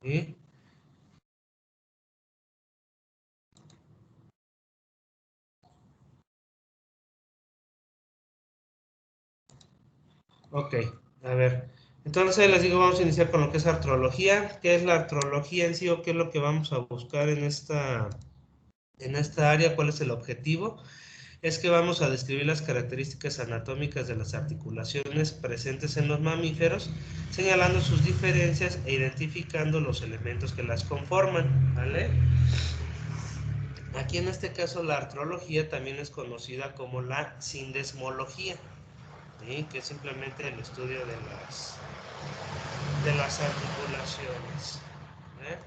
¿sí? Ok, a ver. Entonces les digo, vamos a iniciar con lo que es artrología. ¿Qué es la artrología en sí o qué es lo que vamos a buscar en esta área? ¿Cuál es el objetivo? Es que vamos a describir las características anatómicas de las articulaciones presentes en los mamíferos, señalando sus diferencias e identificando los elementos que las conforman, ¿vale? Aquí en este caso la artrología también es conocida como la sindesmología, ¿sí? Que es simplemente el estudio de las articulaciones. ¿Eh?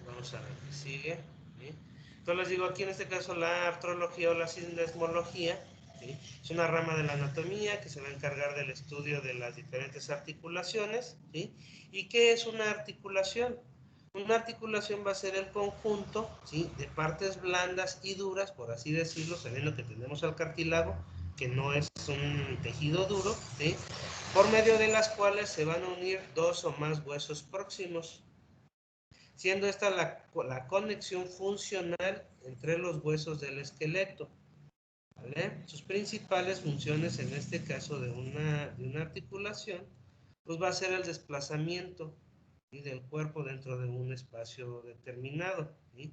Vamos a ver qué sigue. ¿Sí? Entonces les digo, aquí en este caso la artrología o la sindesmología, ¿sí? Es una rama de la anatomía que se va a encargar del estudio de las diferentes articulaciones. ¿Sí? ¿Y qué es una articulación? Una articulación va a ser el conjunto, ¿sí?, de partes blandas y duras, por así decirlo, sabiendo que tenemos el cartílago, que no es un tejido duro, ¿sí?, por medio de las cuales se van a unir dos o más huesos próximos, siendo esta la conexión funcional entre los huesos del esqueleto. ¿Vale? Sus principales funciones en este caso de una articulación, pues va a ser el desplazamiento, ¿sí?, del cuerpo dentro de un espacio determinado, ¿sí?,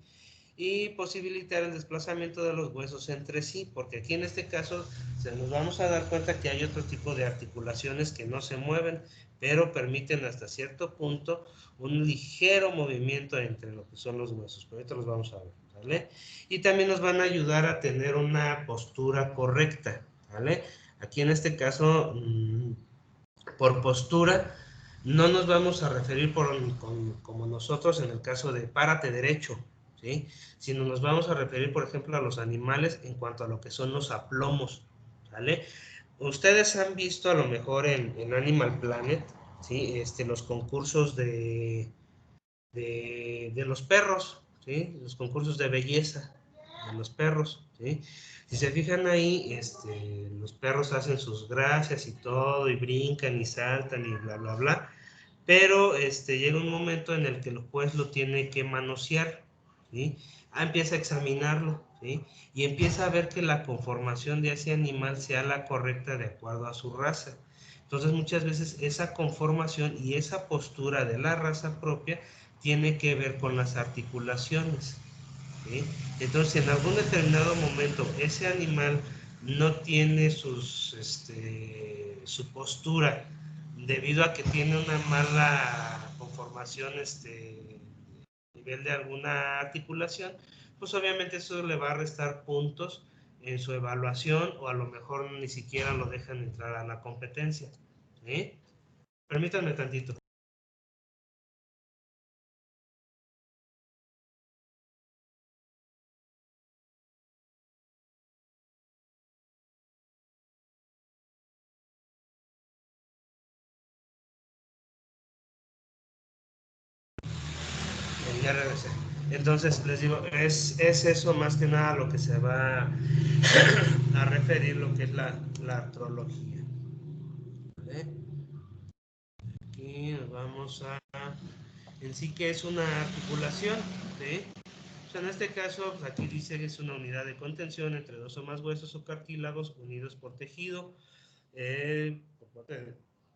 y posibilitar el desplazamiento de los huesos entre sí, porque aquí en este caso se nos vamos a dar cuenta que hay otro tipo de articulaciones que no se mueven, pero permiten hasta cierto punto un ligero movimiento entre lo que son los huesos, pero ahorita los vamos a ver, ¿vale? Y también nos van a ayudar a tener una postura correcta, ¿vale? Aquí en este caso, por postura, no nos vamos a referir como nosotros en el caso de párate derecho, ¿sí?, sino nos vamos a referir, por ejemplo, a los animales en cuanto a lo que son los aplomos, ¿vale? Ustedes han visto a lo mejor en Animal Planet, ¿sí?, los concursos de los perros, ¿sí?, los concursos de belleza de los perros, ¿sí? Si se fijan ahí, los perros hacen sus gracias y todo, y brincan y saltan y bla, bla, bla, pero llega un momento en el que el juez lo tiene que manosear, ¿sí? Empieza a examinarlo, ¿sí?, y empieza a ver que la conformación de ese animal sea la correcta de acuerdo a su raza. Entonces muchas veces esa conformación y esa postura de la raza propia tiene que ver con las articulaciones, ¿sí? Entonces, en algún determinado momento, ese animal no tiene su postura debido a que tiene una mala conformación, nivel de alguna articulación, pues obviamente eso le va a restar puntos en su evaluación o a lo mejor ni siquiera lo dejan entrar a la competencia, ¿sí? Permítanme tantito. Ya regresé. Entonces, les digo, es eso más que nada lo que se va a referir lo que es la artrología. ¿Vale? Aquí nos vamos en sí que es una articulación, ¿sí? O sea, en este caso, pues aquí dice que es una unidad de contención entre dos o más huesos o cartílagos unidos por tejido,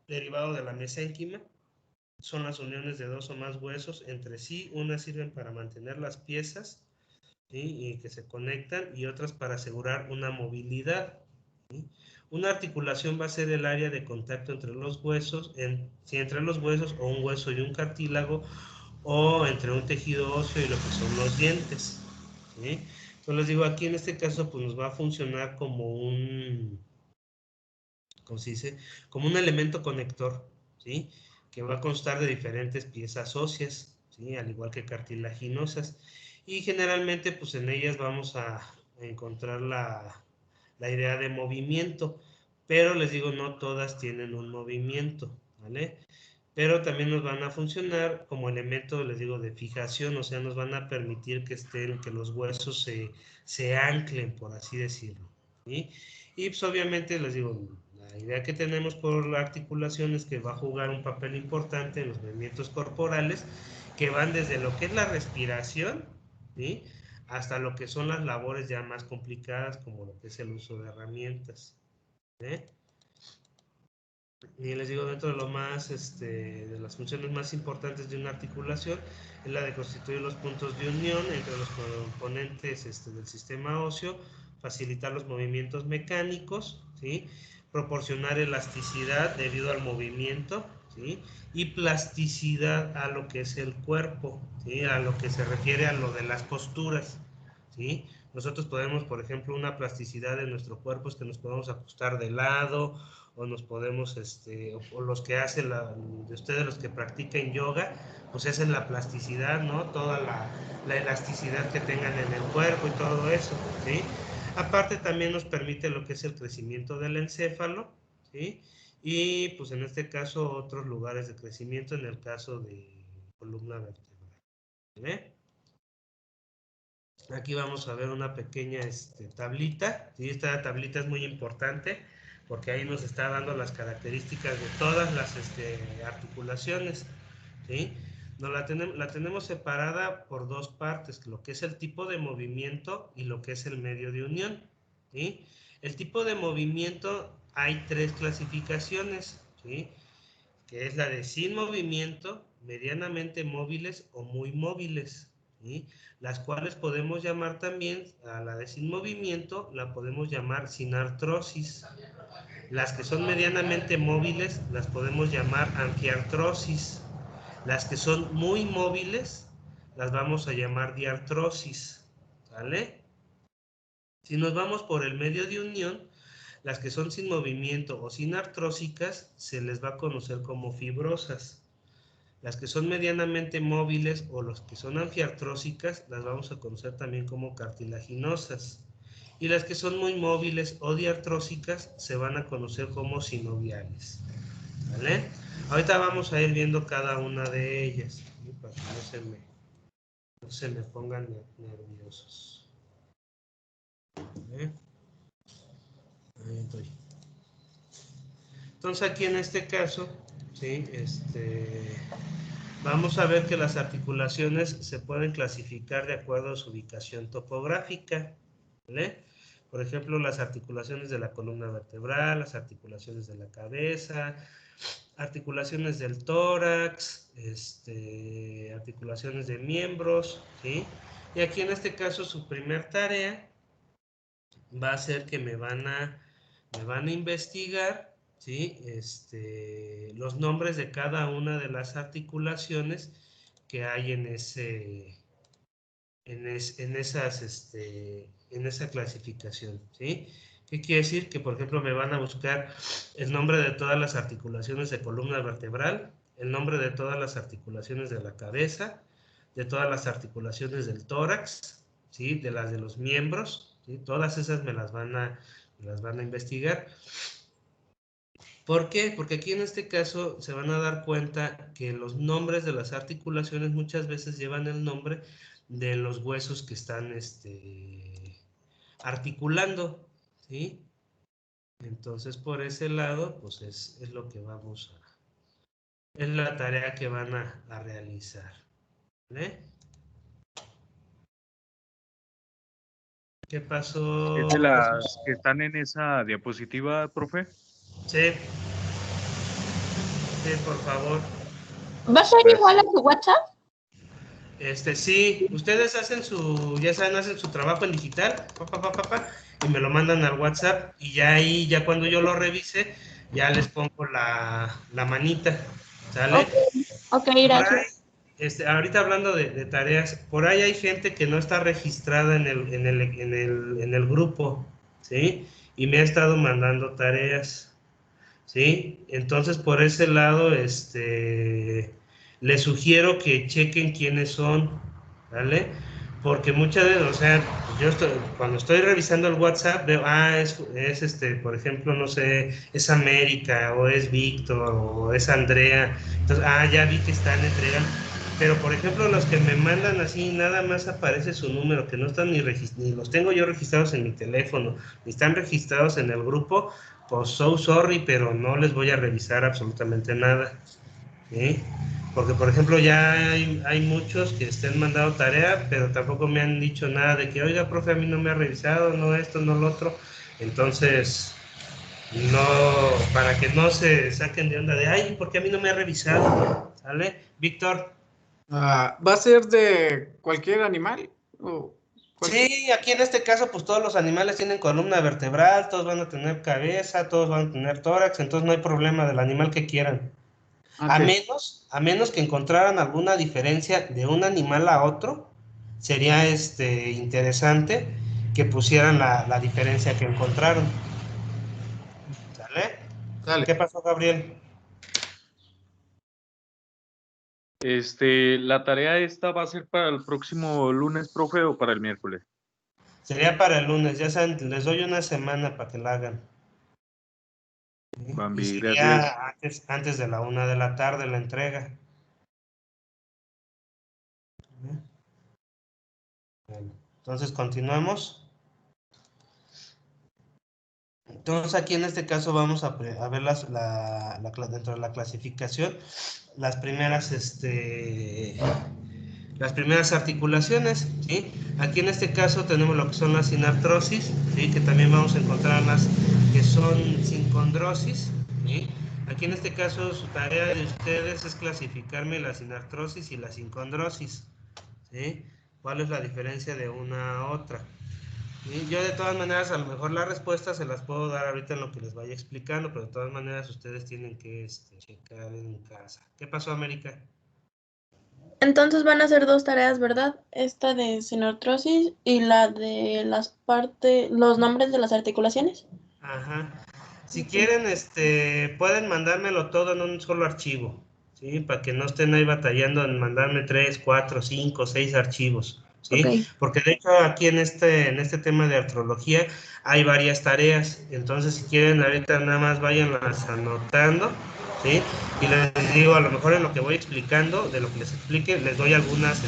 derivado de la mesénquima. Son las uniones de dos o más huesos entre sí. Unas sirven para mantener las piezas, ¿sí?, y que se conectan, y otras para asegurar una movilidad, ¿sí? Una articulación va a ser el área de contacto entre los huesos, si entre los huesos o un hueso y un cartílago, o entre un tejido óseo y lo que son los dientes, ¿sí? Entonces les digo, aquí en este caso pues nos va a funcionar como ¿cómo se dice? Como un elemento conector, ¿sí?, que va a constar de diferentes piezas óseas, ¿sí?, al igual que cartilaginosas, y generalmente pues en ellas vamos a encontrar la idea de movimiento, pero les digo, no todas tienen un movimiento, ¿vale? Pero también nos van a funcionar como elemento, les digo, de fijación, o sea, nos van a permitir que los huesos se anclen, por así decirlo, ¿sí? Y pues obviamente les digo, la idea que tenemos por la articulación es que va a jugar un papel importante en los movimientos corporales que van desde lo que es la respiración, ¿sí?, hasta lo que son las labores ya más complicadas, como lo que es el uso de herramientas. Y les digo, dentro de lo más, de las funciones más importantes de una articulación, es la de constituir los puntos de unión entre los componentes del sistema óseo, facilitar los movimientos mecánicos, ¿sí?, proporcionar elasticidad debido al movimiento, ¿sí?, y plasticidad a lo que es el cuerpo, ¿sí?, a lo que se refiere a lo de las posturas, ¿sí? Nosotros podemos, por ejemplo, una plasticidad de nuestro cuerpo es que nos podemos acostar de lado, o nos podemos, o los que hacen, de ustedes los que practican yoga, pues esa es la plasticidad, ¿no? Toda la elasticidad que tengan en el cuerpo y todo eso, ¿sí? Aparte también nos permite lo que es el crecimiento del encéfalo, ¿sí? Y pues en este caso otros lugares de crecimiento en el caso de columna vertebral, ¿sí? Aquí vamos a ver una pequeña tablita, ¿sí? Esta tablita es muy importante porque ahí nos está dando las características de todas las articulaciones, ¿sí? La tenemos separada por dos partes, lo que es el tipo de movimiento y lo que es el medio de unión, ¿sí? El tipo de movimiento hay tres clasificaciones, ¿sí?, que es la de sin movimiento, medianamente móviles o muy móviles, ¿sí?, las cuales podemos llamar también, a la de sin movimiento, la podemos llamar sin artrosis. Las que son medianamente móviles, las podemos llamar anfiartrosis. Las que son muy móviles, las vamos a llamar diartrosis, ¿vale? Si nos vamos por el medio de unión, las que son sin movimiento o sin artrósicas se les va a conocer como fibrosas. Las que son medianamente móviles o los que son anfiartrósicas las vamos a conocer también como cartilaginosas. Y las que son muy móviles o diartrósicas se van a conocer como sinoviales, ¿vale? Ahorita vamos a ir viendo cada una de ellas, ¿sí?, para que no se me pongan nerviosos. ¿Vale? Ahí estoy. Entonces aquí en este caso, ¿sí?, vamos a ver que las articulaciones se pueden clasificar de acuerdo a su ubicación topográfica, ¿vale? Por ejemplo, las articulaciones de la columna vertebral, las articulaciones de la cabeza, articulaciones del tórax, articulaciones de miembros, ¿sí? Y aquí en este caso su primer tarea va a ser que me van a investigar, ¿sí?, los nombres de cada una de las articulaciones que hay en esa clasificación, ¿sí? ¿Qué quiere decir? Que, por ejemplo, me van a buscar el nombre de todas las articulaciones de columna vertebral, el nombre de todas las articulaciones de la cabeza, de todas las articulaciones del tórax, ¿sí?, de las de los miembros, ¿sí? Todas esas me las van a investigar. ¿Por qué? Porque aquí en este caso se van a dar cuenta que los nombres de las articulaciones muchas veces llevan el nombre de los huesos que están articulando, ¿sí? Entonces, por ese lado, pues es lo que es la tarea que van a realizar, ¿vale? ¿Qué pasó? ¿Es de las que están en esa diapositiva, profe? Sí. Sí, por favor. ¿Va a ser igual a su WhatsApp? Sí, ustedes hacen ya saben, hacen su trabajo en digital, y me lo mandan al WhatsApp, y ya ahí, ya cuando yo lo revise, ya les pongo la manita, ¿sale? Ok, gracias. Ahí, ahorita hablando de tareas, por ahí hay gente que no está registrada en el grupo, ¿sí? Y me ha estado mandando tareas, ¿sí? Entonces, por ese lado, les sugiero que chequen quiénes son, ¿vale? Porque muchas veces, o sea, cuando estoy revisando el WhatsApp, veo, por ejemplo, no sé, es América, o es Víctor, o es Andrea. Entonces, ya vi que están entregando. Pero, por ejemplo, los que me mandan así, nada más aparece su número, que no están ni los tengo yo registrados en mi teléfono, ni están registrados en el grupo, pues so sorry, pero no les voy a revisar absolutamente nada, ¿sí? Porque, por ejemplo, ya hay muchos que estén mandado tarea, pero tampoco me han dicho nada de que, oiga, profe, a mí no me ha revisado, no esto, no lo otro. Entonces, no, para que no se saquen de onda de, ay, ¿por qué a mí no me ha revisado? ¿Sale? Víctor. ¿Va a ser de cualquier animal? ¿O Sí, aquí en este caso, pues todos los animales tienen columna vertebral, todos van a tener cabeza, todos van a tener tórax, entonces no hay problema del animal que quieran. Ok. A menos que encontraran alguna diferencia de un animal a otro, sería interesante que pusieran la diferencia que encontraron. ¿Sale? Dale. ¿Qué pasó, Gabriel? ¿La tarea esta va a ser para el próximo lunes, profe, o para el miércoles? Sería para el lunes, ya saben, les doy una semana para que la hagan. ¿Sí? Y Bambi, gracias. sería antes de la 1 de la tarde la entrega. Bueno, entonces continuamos. Entonces aquí en este caso vamos a ver dentro de la clasificación las primeras articulaciones, ¿sí? Aquí en este caso tenemos lo que son las sinartrosis, ¿sí? Que también vamos a encontrar las que son sincondrosis, ¿sí? Aquí en este caso su tarea de ustedes es clasificarme la sinartrosis y la sincondrosis, ¿sí? ¿Cuál es la diferencia de una a otra? ¿Sí? Yo de todas maneras a lo mejor las respuestas se las puedo dar ahorita en lo que les vaya explicando, pero de todas maneras ustedes tienen que checar en casa. ¿Qué pasó, América? Entonces van a ser dos tareas, ¿verdad? Esta de sinortrosis y la de los nombres de las articulaciones. Ajá. Si quieren, pueden mandármelo todo en un solo archivo, ¿sí? Para que no estén ahí batallando en mandarme 3, 4, 5, 6 archivos, ¿sí? Ok. Porque de hecho aquí en este tema de artrología hay varias tareas, entonces si quieren ahorita nada más váyanlas anotando, ¿sí? Y les digo, a lo mejor en lo que voy explicando, de lo que les explique, les doy algunas,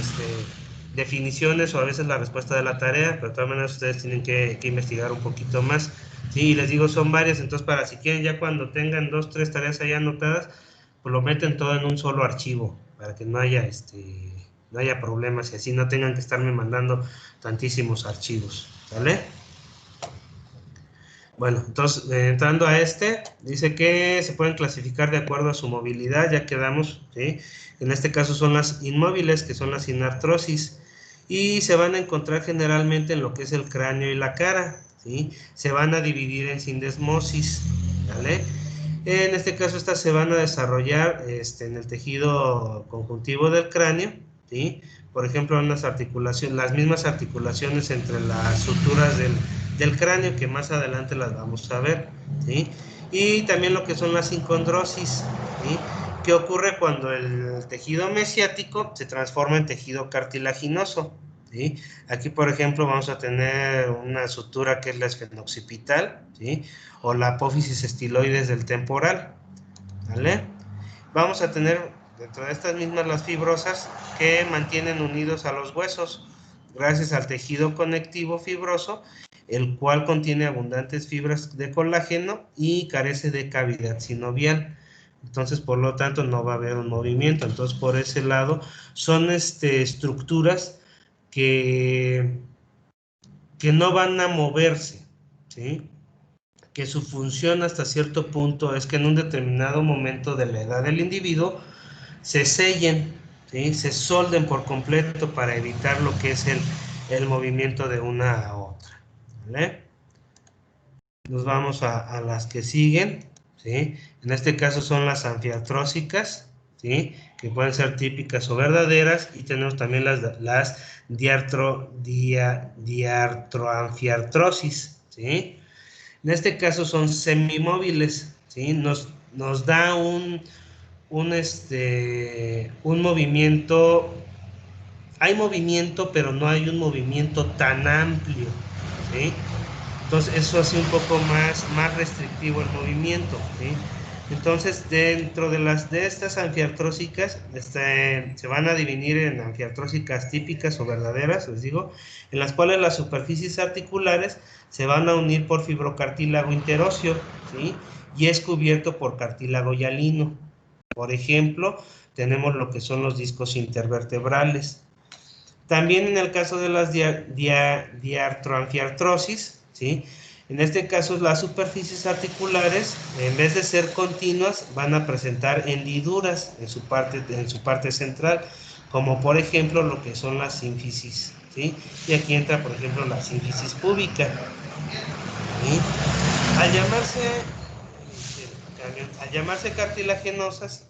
definiciones o a veces la respuesta de la tarea, pero de todas maneras ustedes tienen que investigar un poquito más. Sí, les digo, son varias, entonces para si quieren ya cuando tengan 2, 3 tareas ahí anotadas, pues lo meten todo en un solo archivo, para que no haya, no haya problemas y así no tengan que estarme mandando tantísimos archivos, ¿vale? Bueno, entonces, entrando a dice que se pueden clasificar de acuerdo a su movilidad, ya quedamos, ¿sí? En este caso son las inmóviles, que son las sinartrosis, y se van a encontrar generalmente en lo que es el cráneo y la cara, ¿sí? Se van a dividir en sindesmosis, ¿vale? En este caso estas se van a desarrollar en el tejido conjuntivo del cráneo, ¿sí? Por ejemplo, las mismas articulaciones entre las suturas del cráneo, que más adelante las vamos a ver, ¿sí? Y también lo que son las sincondrosis, ¿sí? ¿Qué ocurre cuando el tejido mesiático se transforma en tejido cartilaginoso? ¿Sí? Aquí, por ejemplo, vamos a tener una sutura que es la esfenoccipital, ¿sí? O la apófisis estiloides del temporal, ¿vale? Vamos a tener dentro de estas mismas las fibrosas que mantienen unidos a los huesos gracias al tejido conectivo fibroso, el cual contiene abundantes fibras de colágeno y carece de cavidad sinovial. Entonces, por lo tanto, no va a haber un movimiento. Entonces, por ese lado, son estructuras que no van a moverse, ¿sí? Que su función hasta cierto punto es que en un determinado momento de la edad del individuo se sellen, ¿sí? Se solden por completo para evitar lo que es el movimiento de una a otra, ¿vale? Nos vamos a las que siguen, ¿sí? En este caso son las anfiartrósicas, ¿sí? Que pueden ser típicas o verdaderas, y tenemos también las diartroanfiartrosis, ¿sí? En este caso son semimóviles, ¿sí? Nos da un movimiento, hay movimiento, pero no hay un movimiento tan amplio, ¿sí? Entonces eso hace un poco más restrictivo el movimiento, ¿sí? Entonces, dentro de estas anfiartrósicas, se van a dividir en anfiartrósicas típicas o verdaderas, les digo, en las cuales las superficies articulares se van a unir por fibrocartílago interóseo, ¿sí? Y es cubierto por cartílago hialino. Por ejemplo, tenemos lo que son los discos intervertebrales. También en el caso de las diartroanfiartrosis, ¿sí? En este caso, las superficies articulares, en vez de ser continuas, van a presentar hendiduras en su parte central, como por ejemplo lo que son las sínfisis, ¿sí? Y aquí entra, por ejemplo, la sínfisis púbica, ¿sí? Al llamarse cartilaginosas,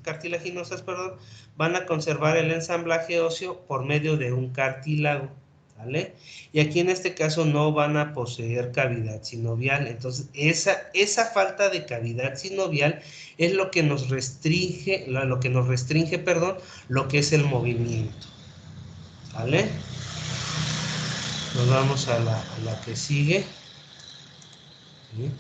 perdón, van a conservar el ensamblaje óseo por medio de un cartílago, ¿vale? Y aquí en este caso no van a poseer cavidad sinovial. Entonces, esa falta de cavidad sinovial es lo que nos restringe, perdón, lo que es el movimiento, ¿vale? Nos vamos a la que sigue, ¿sí?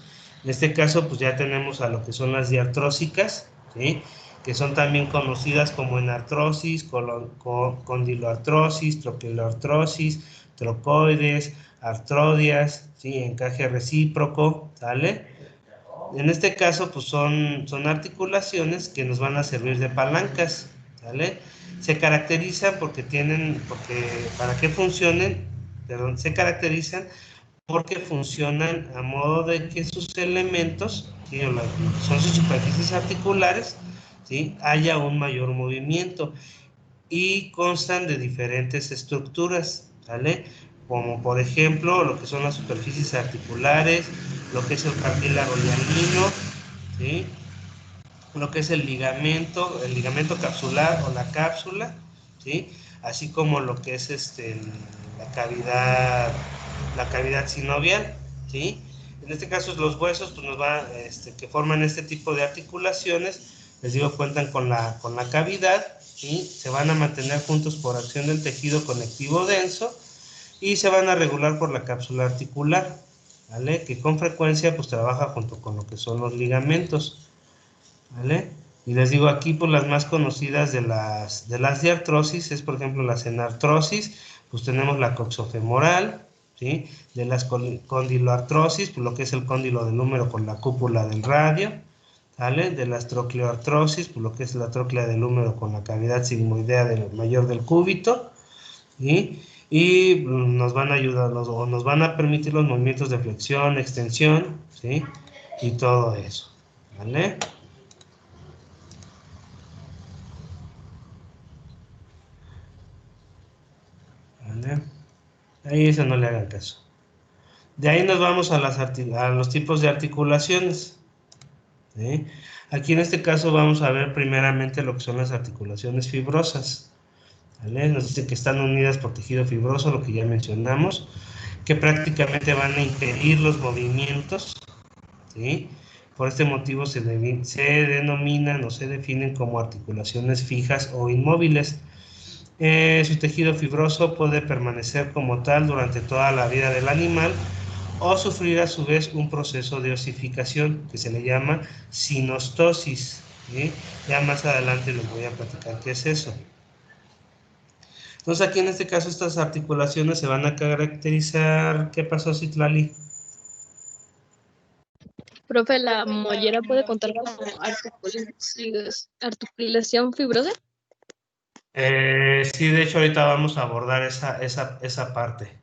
En este caso, pues ya tenemos a lo que son las diartrósicas, ¿sí? Que son también conocidas como enartrosis, condiloartrosis, troquiloartrosis, trocoides, artrodias, ¿sí? Encaje recíproco, ¿sale? En este caso, pues son articulaciones que nos van a servir de palancas, ¿sale? Se caracterizan porque para que funcionen, perdón, se caracterizan porque funcionan a modo de que sus elementos, ¿sí? Son sus superficies articulares, ¿sí? Haya un mayor movimiento y constan de diferentes estructuras, ¿vale? Como por ejemplo lo que son las superficies articulares, lo que es el cartílago hialino, ¿sí? Lo que es el ligamento capsular o la cápsula, ¿sí? Así como lo que es la cavidad sinovial, ¿sí? En este caso los huesos pues que forman este tipo de articulaciones, les digo, cuentan con la cavidad, ¿sí? Se van a mantener juntos por acción del tejido conectivo denso y se van a regular por la cápsula articular, ¿vale? Que con frecuencia pues trabaja junto con lo que son los ligamentos, ¿vale? Y les digo aquí, pues las más conocidas de las diartrosis es, por ejemplo, la enartrosis, pues tenemos la coxofemoral, ¿sí? De las condiloartrosis, pues lo que es el cóndilo del húmero con la cúpula del radio, ¿vale? De las trocleoartrosis, pues lo que es la tróclea del húmero con la cavidad sigmoidea mayor del cúbito, ¿sí? Y nos van a ayudar, o nos van a permitir los movimientos de flexión, extensión, ¿sí? Y todo eso, ¿vale? ¿Vale? Ahí eso no le hagan caso. De ahí nos vamos a los tipos de articulaciones, ¿sí? Aquí en este caso vamos a ver primeramente lo que son las articulaciones fibrosas, ¿vale? Nos dicen que están unidas por tejido fibroso, lo que ya mencionamos, que prácticamente van a impedir los movimientos, ¿sí? Por este motivo se denominan o se definen como articulaciones fijas o inmóviles. Su tejido fibroso puede permanecer como tal durante toda la vida del animal o sufrir a su vez un proceso de osificación que se le llama sinostosis, ¿sí? Ya más adelante les voy a platicar qué es eso. Entonces aquí en este caso estas articulaciones se van a caracterizar. ¿Qué pasó, Citlali? Profe, ¿la mollera puede contar como articulación fibrosa? Sí, de hecho ahorita vamos a abordar esa parte.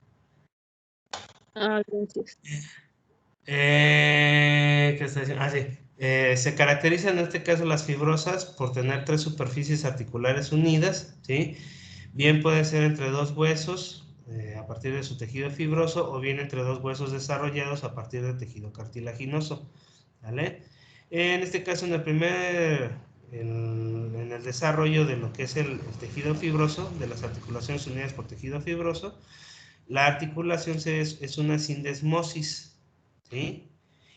Ah, gracias. ¿Qué está diciendo? Ah, sí. Se caracterizan en este caso las fibrosas por tener 3 superficies articulares unidas, ¿sí? Bien puede ser entre 2 huesos a partir de su tejido fibroso o bien entre 2 huesos desarrollados a partir del tejido cartilaginoso, ¿vale? En este caso, en el desarrollo de lo que es el tejido fibroso, de las articulaciones unidas por tejido fibroso, la articulación es una sindesmosis, ¿sí?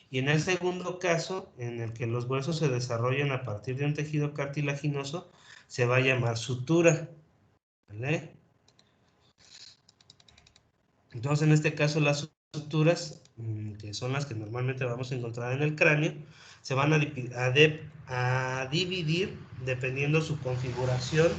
Y en el segundo caso, en el que los huesos se desarrollan a partir de un tejido cartilaginoso, se va a llamar sutura, ¿vale? Entonces, en este caso, las suturas, que son las que normalmente vamos a encontrar en el cráneo, se van a dividir dependiendo su configuración,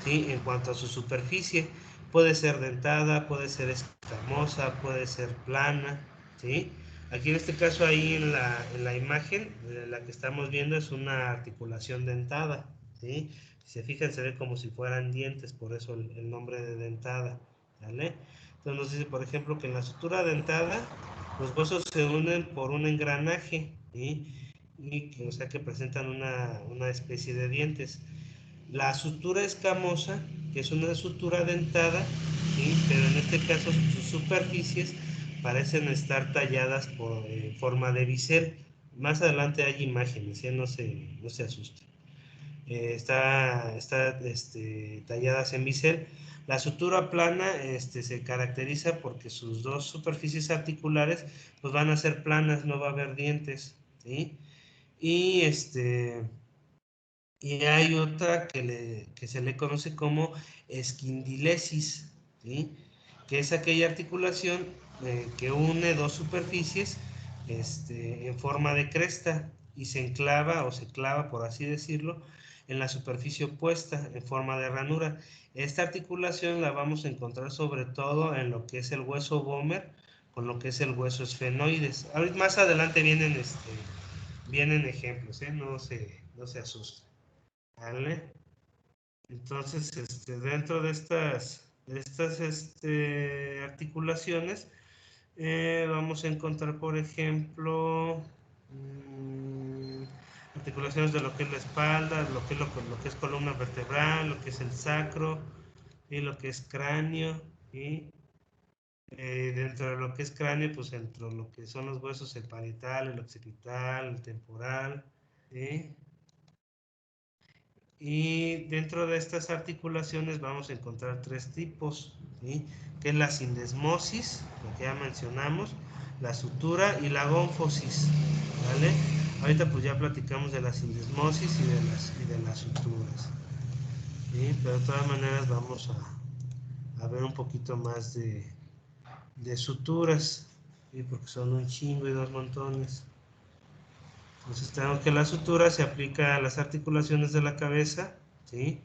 ¿sí? En cuanto a su superficie. Puede ser dentada, puede ser escamosa, puede ser plana, ¿sí? Aquí en este caso, ahí en la imagen, la que estamos viendo es una articulación dentada, ¿sí? Si se fijan, se ve como si fueran dientes, por eso el nombre de dentada, ¿vale? Entonces nos dice, por ejemplo, que en la sutura dentada los huesos se unen por un engranaje, ¿sí? O sea que presentan una especie de dientes. La sutura escamosa, que es una sutura dentada, ¿sí? Pero en este caso sus superficies parecen estar talladas por forma de bisel. Más adelante hay imágenes, no se asusten. Está talladas en bisel. La sutura plana se caracteriza porque sus dos superficies articulares pues van a ser planas, no va a haber dientes, ¿sí? Y y hay otra que se le conoce como esquindilesis, ¿sí? Que es aquella articulación que une dos superficies en forma de cresta y se enclava o se clava, por así decirlo, en la superficie opuesta en forma de ranura. Esta articulación la vamos a encontrar sobre todo en lo que es el hueso vomer con lo que es el hueso esfenoides. Ahorita más adelante vienen ejemplos, no se asusten. ¿Vale? Entonces, dentro de estas articulaciones, vamos a encontrar, por ejemplo, articulaciones de lo que es la espalda, lo que es columna vertebral, lo que es el sacro, y lo que es cráneo, y dentro de lo que es cráneo, pues dentro de lo que son los huesos, el parietal, el occipital, el temporal, ¿sí? Y dentro de estas articulaciones vamos a encontrar tres tipos, ¿sí? Que es la sindesmosis, lo que ya mencionamos, la sutura y la gónfosis, ¿vale? Ahorita pues ya platicamos de la sindesmosis y de las suturas, ¿sí? Pero de todas maneras vamos a ver un poquito más de suturas, ¿sí? Porque son un chingo y dos montones. Entonces tenemos que la sutura se aplica a las articulaciones de la cabeza, ¿sí?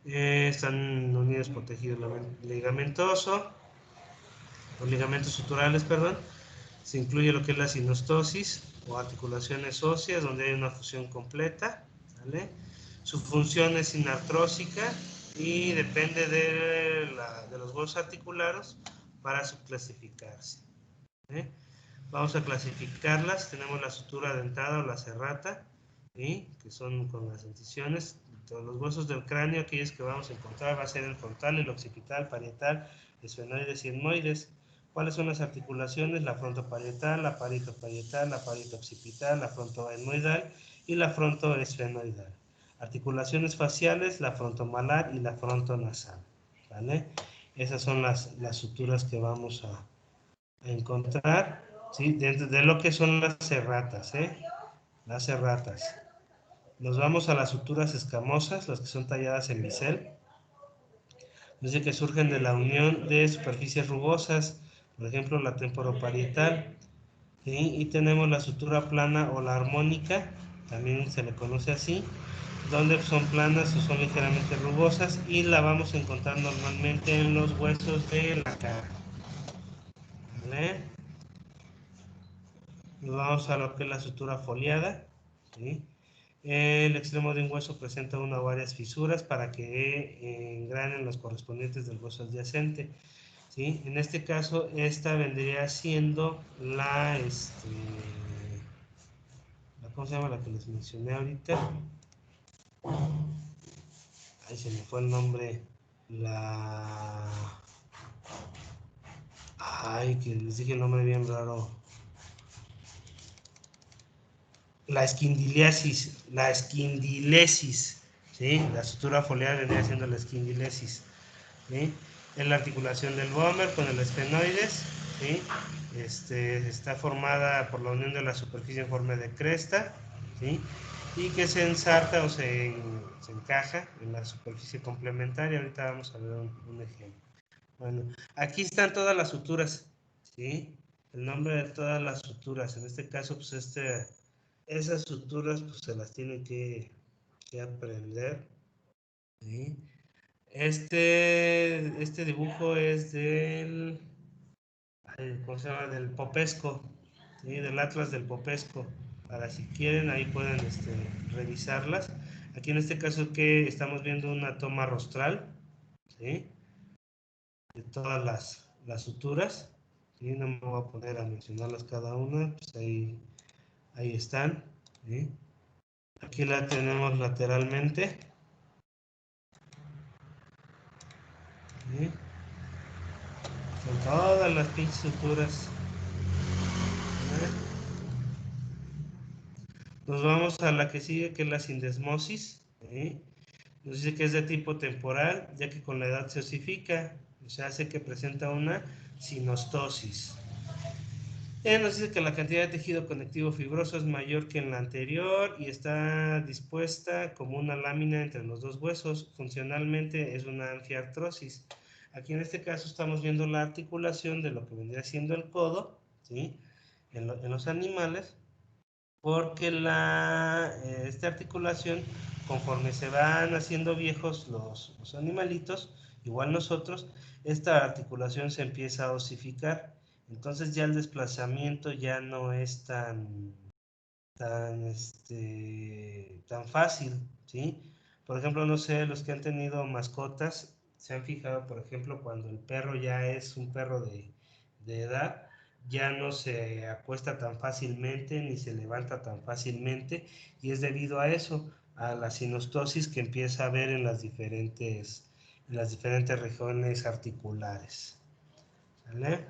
Están unidos por tejido ligamentoso, o ligamentos suturales, perdón. Se incluye lo que es la sinostosis o articulaciones óseas, donde hay una fusión completa, ¿vale? Su función es inartrósica y depende de los huesos articulares para subclasificarse, ¿eh? Vamos a clasificarlas. Tenemos la sutura dentada o la serrata, ¿sí? Que son con las incisiones. Todos los huesos del cráneo, aquellos que vamos a encontrar, va a ser el frontal, el occipital, parietal, esfenoides y etmoides. ¿Cuáles son las articulaciones? La frontoparietal, la paritoparietal, la parito-occipital, la frontoetmoidal y la frontoesfenoidal. Articulaciones faciales, la frontomalar y la frontonasal, ¿vale? Esas son las suturas que vamos a encontrar, ¿sí? Dentro de lo que son las serratas, las serratas. Nos vamos a las suturas escamosas, las que son talladas en bisel. Dice que surgen de la unión de superficies rugosas, por ejemplo la temporoparietal, ¿sí? Y tenemos la sutura plana o la armónica, también se le conoce así, donde son planas o son ligeramente rugosas y la vamos a encontrar normalmente en los huesos de la cara, ¿vale? Nos vamos a lo que es la sutura foliada, ¿sí? El extremo de un hueso presenta una o varias fisuras para que engranen los correspondientes del hueso adyacente, ¿sí? En este caso, esta vendría siendo ¿cómo se llama? La que les mencioné ahorita. Ay, se me fue el nombre. Ay, que les dije el nombre bien raro. La esquindilesis, ¿sí? La sutura foliar vendría siendo la esquindilesis, ¿sí? En la articulación del vomer con el esfenoides, ¿sí? Está formada por la unión de la superficie en forma de cresta, ¿sí? Y que se ensarta o se encaja en la superficie complementaria. Ahorita vamos a ver un ejemplo. Bueno, aquí están todas las suturas, ¿sí? El nombre de todas las suturas. En este caso, pues Esas suturas pues se las tienen que aprender, ¿sí? Este dibujo es del, ¿cómo se llama? Del Popesco, ¿sí? Del Atlas del Popesco. Para si quieren, ahí pueden revisarlas. Aquí en este caso que estamos viendo una toma rostral, ¿sí? De todas las suturas, ¿sí? No me voy a poner a mencionarlas cada una, pues ahí están, ¿sí? Aquí la tenemos lateralmente, ¿sí? Son todas las pinches suturas, ¿sí? Nos vamos a la que sigue, que es la sindesmosis, ¿sí? Nos dice que es de tipo temporal, ya que con la edad se osifica, o sea, hace que presenta una sinostosis. Nos dice que la cantidad de tejido conectivo fibroso es mayor que en la anterior y está dispuesta como una lámina entre los dos huesos. Funcionalmente es una angiartrosis. Aquí en este caso estamos viendo la articulación de lo que vendría siendo el codo, ¿sí? En los animales, porque esta articulación, conforme se van haciendo viejos los animalitos, igual nosotros, esta articulación se empieza a osificar. Entonces ya el desplazamiento ya no es tan fácil, ¿sí? Por ejemplo, no sé, los que han tenido mascotas, se han fijado, por ejemplo, cuando el perro ya es un perro de edad, ya no se acuesta tan fácilmente, ni se levanta tan fácilmente, y es debido a eso, a la sinostosis que empieza a haber en las diferentes regiones articulares, ¿vale?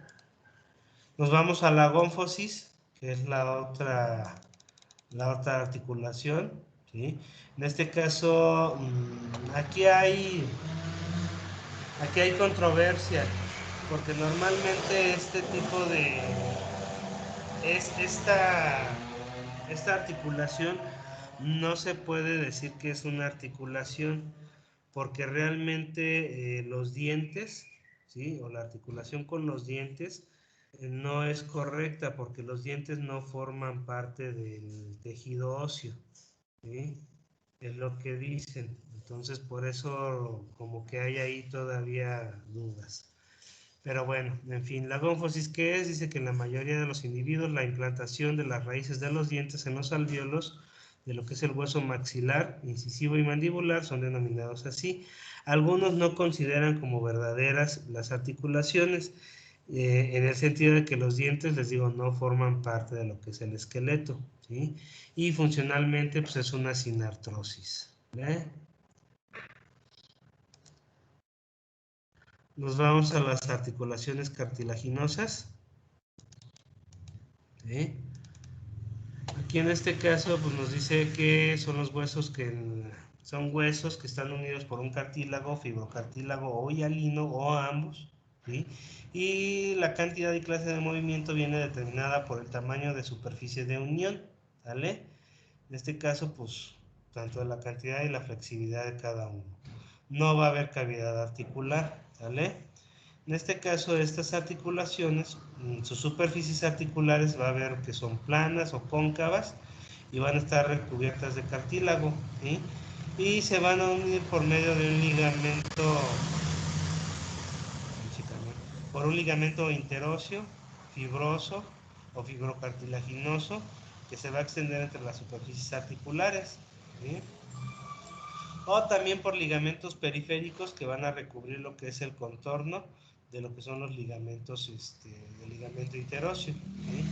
Nos vamos a la gónfosis, que es la otra articulación, ¿sí? En este caso, aquí hay controversia, porque normalmente este tipo de esta articulación no se puede decir que es una articulación, porque realmente los dientes, ¿sí? O la articulación con los dientes no es correcta, porque los dientes no forman parte del tejido óseo, ¿sí? Es lo que dicen. Entonces, por eso como que hay ahí todavía dudas. Pero bueno, en fin, la gónfosis, ¿qué es? Dice que en la mayoría de los individuos la implantación de las raíces de los dientes en los alvéolos de lo que es el hueso maxilar, incisivo y mandibular son denominados así. Algunos no consideran como verdaderas las articulaciones, en el sentido de que los dientes, les digo, no forman parte de lo que es el esqueleto, ¿sí? Y funcionalmente pues es una sinartrosis, ¿eh? Nos vamos a las articulaciones cartilaginosas, ¿sí? Aquí en este caso pues nos dice que son los huesos son huesos que están unidos por un cartílago, fibrocartílago o hialino o ambos, ¿sí? Y la cantidad y clase de movimiento viene determinada por el tamaño de superficie de unión, ¿vale? En este caso pues tanto la cantidad y la flexibilidad de cada uno. No va a haber cavidad articular, ¿vale? En este caso, estas articulaciones, sus superficies articulares va a ver que son planas o cóncavas y van a estar recubiertas de cartílago, ¿sí? Y se van a unir por medio de un ligamento interóseo, fibroso o fibrocartilaginoso que se va a extender entre las superficies articulares, ¿sí? O también por ligamentos periféricos que van a recubrir lo que es el contorno de lo que son los ligamentos del ligamento interóseo, ¿sí?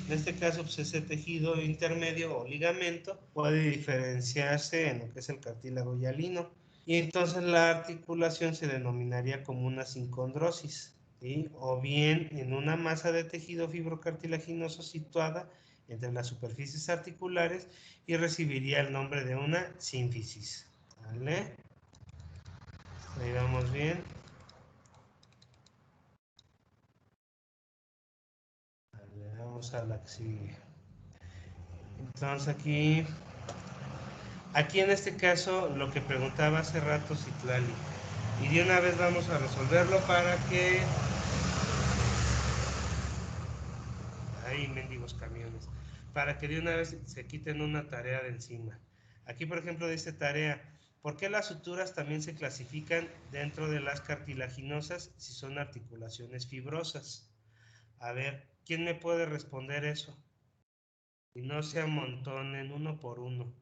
En este caso, pues ese tejido intermedio o ligamento puede diferenciarse en lo que es el cartílago hialino, y entonces la articulación se denominaría como una sincondrosis, ¿sí? O bien en una masa de tejido fibrocartilaginoso situada entre las superficies articulares y recibiría el nombre de una sínfisis, ¿vale? Ahí vamos bien. Vale, vamos a la que sigue. Entonces aquí en este caso lo que preguntaba hace rato Citlali, y de una vez vamos a resolverlo para que... Ay, mendigos camiones. para que de una vez se quiten una tarea de encima. Aquí, por ejemplo, dice tarea, ¿por qué las suturas también se clasifican dentro de las cartilaginosas si son articulaciones fibrosas? A ver, ¿quién me puede responder eso? Y no se amontonen uno por uno.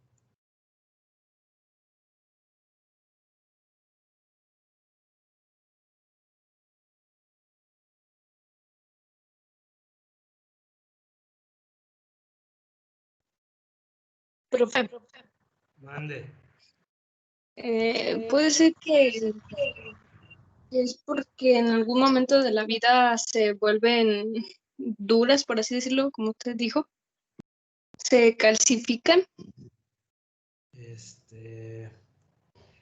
Profe, Mande. puede ser que es porque en algún momento de la vida se vuelven duras, por así decirlo, como usted dijo, se calcifican.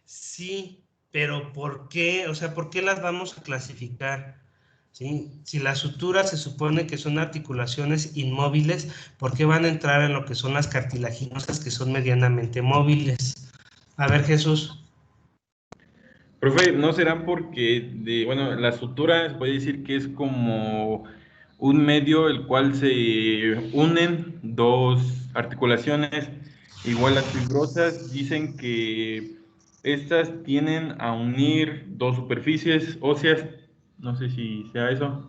Sí, pero ¿por qué? O sea, ¿por qué las vamos a clasificar? ¿Sí? Si las suturas se supone que son articulaciones inmóviles, ¿por qué van a entrar en lo que son las cartilaginosas que son medianamente móviles? A ver, Jesús. Profe, ¿no será porque, bueno, la sutura se puede decir que es como un medio el cual se unen dos articulaciones igual las fibrosas? Dicen que estas tienden a unir dos superficies óseas, no sé si sea eso.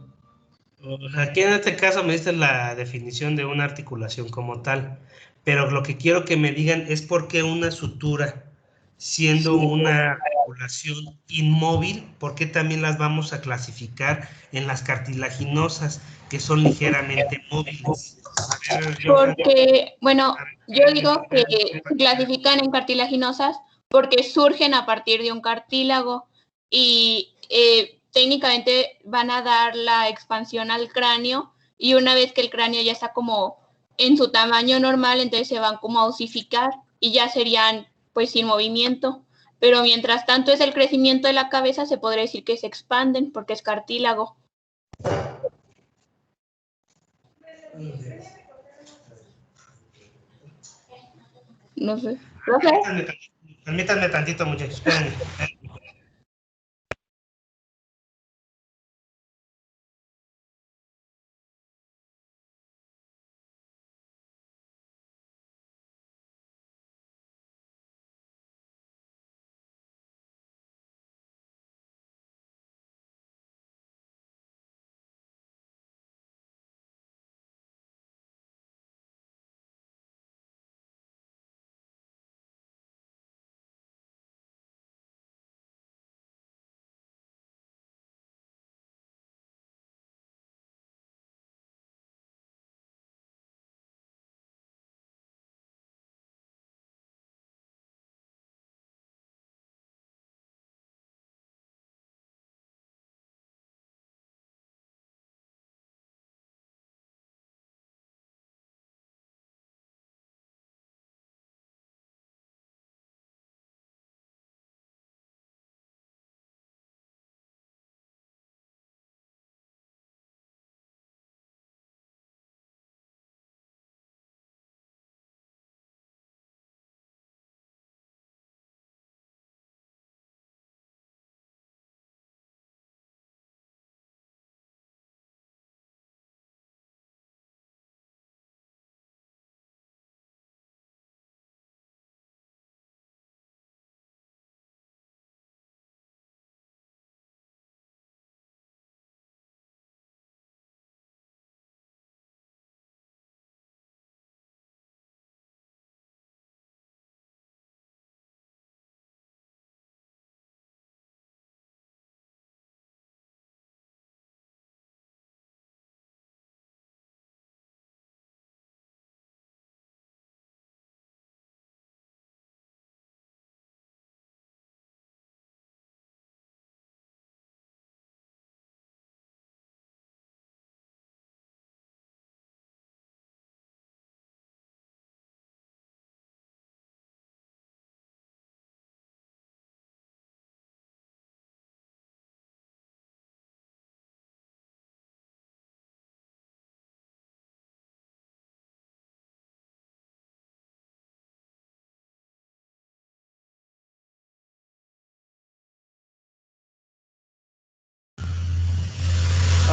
Aquí en este caso me diste la definición de una articulación como tal, pero lo que quiero que me digan es por qué una sutura, siendo una articulación inmóvil, por qué también las vamos a clasificar en las cartilaginosas, que son ligeramente móviles. A ver, Johan. Porque, bueno, yo digo que se clasifican en cartilaginosas porque surgen a partir de un cartílago y técnicamente van a dar la expansión al cráneo y una vez que el cráneo ya está como en su tamaño normal, entonces se van como a osificar y ya serían pues sin movimiento. Pero mientras tanto es el crecimiento de la cabeza, se podría decir que se expanden porque es cartílago. No sé. Permítanme tantito, muchachos, espérenme.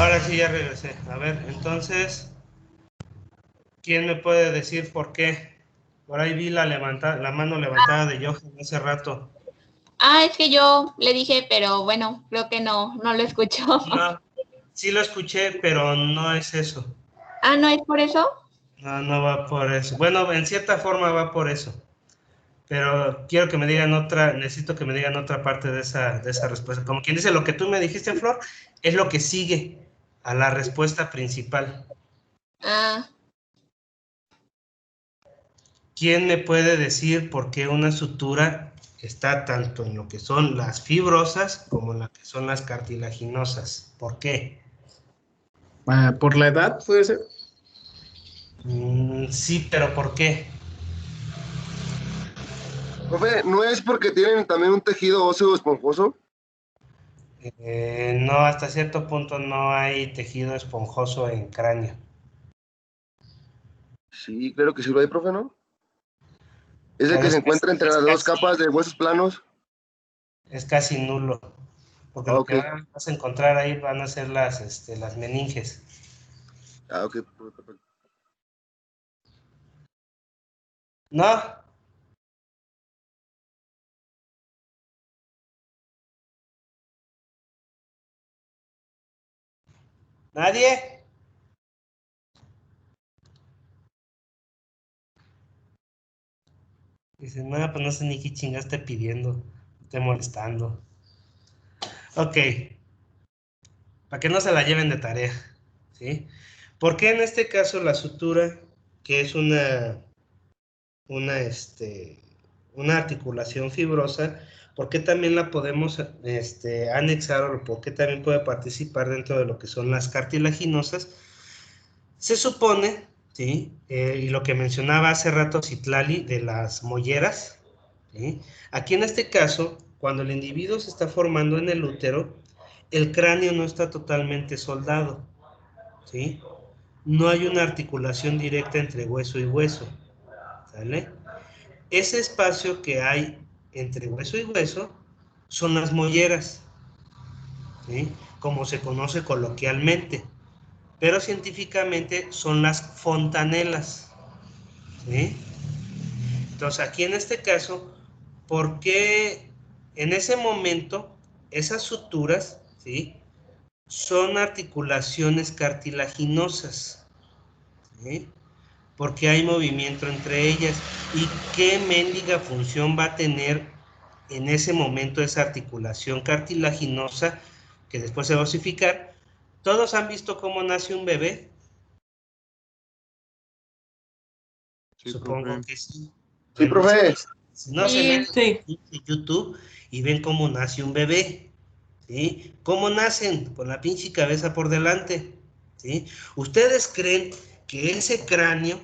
Ahora sí ya regresé. A ver, entonces, ¿Quién me puede decir por qué? Por ahí vi la mano levantada de Johan hace rato. Ah, es que yo le dije, pero bueno, creo que no lo escuchó. No, sí lo escuché, pero no es eso. Ah, ¿no es por eso? No va por eso. Bueno, en cierta forma va por eso. Pero quiero que me digan necesito que me digan otra parte de esa respuesta. Como quien dice, lo que tú me dijiste, Flor, es lo que sigue a la respuesta principal. Ah, ¿Quién me puede decir por qué una sutura está tanto en lo que son las fibrosas como en lo que son las cartilaginosas? ¿Por qué? ¿Por la edad puede ser? Sí, pero ¿por qué? Profe, ¿no es porque tienen también un tejido óseo esponjoso? No, hasta cierto punto no hay tejido esponjoso en cráneo. Sí, claro que sí lo hay, profe, ¿no? Es el Pero que se encuentra entre las dos capas de huesos planos. es casi nulo. Porque Ah, lo ok. que vas a encontrar ahí van a ser las meninges. Ah, ok, perfecto. ¿No? ¿Nadie? Dice, no, pues no sé ni qué chingas esté pidiendo. Estoy molestando. Ok. Para que no se la lleven de tarea. ¿Sí? ¿Por qué en este caso la sutura, que es una articulación fibrosa, por qué también la podemos anexar o por qué también puede participar dentro de lo que son las cartilaginosas? Se supone, ¿sí? Y lo que mencionaba hace rato Citlali de las molleras, ¿sí? Aquí en este caso, cuando el individuo se está formando en el útero, el cráneo no está totalmente soldado, ¿sí? No hay una articulación directa entre hueso y hueso, ¿sale? Ese espacio que hay entre hueso y hueso son las molleras, ¿sí? Como se conoce coloquialmente, pero científicamente son las fontanelas, ¿sí? Entonces, aquí en este caso, ¿por qué en ese momento esas suturas, ¿sí? Son articulaciones cartilaginosas, ¿sí? Porque hay movimiento entre ellas. ¿Y qué mendiga función va a tener en ese momento esa articulación cartilaginosa que después se va a osificar? ¿Todos han visto cómo nace un bebé? Sí, Supongo profe. que sí. Sí, Bueno, profe. si no se Sí. meten en YouTube y ven cómo nace un bebé, ¿sí? ¿Cómo nacen? Con la pinche cabeza por delante, ¿sí? ¿Ustedes creen que ese cráneo,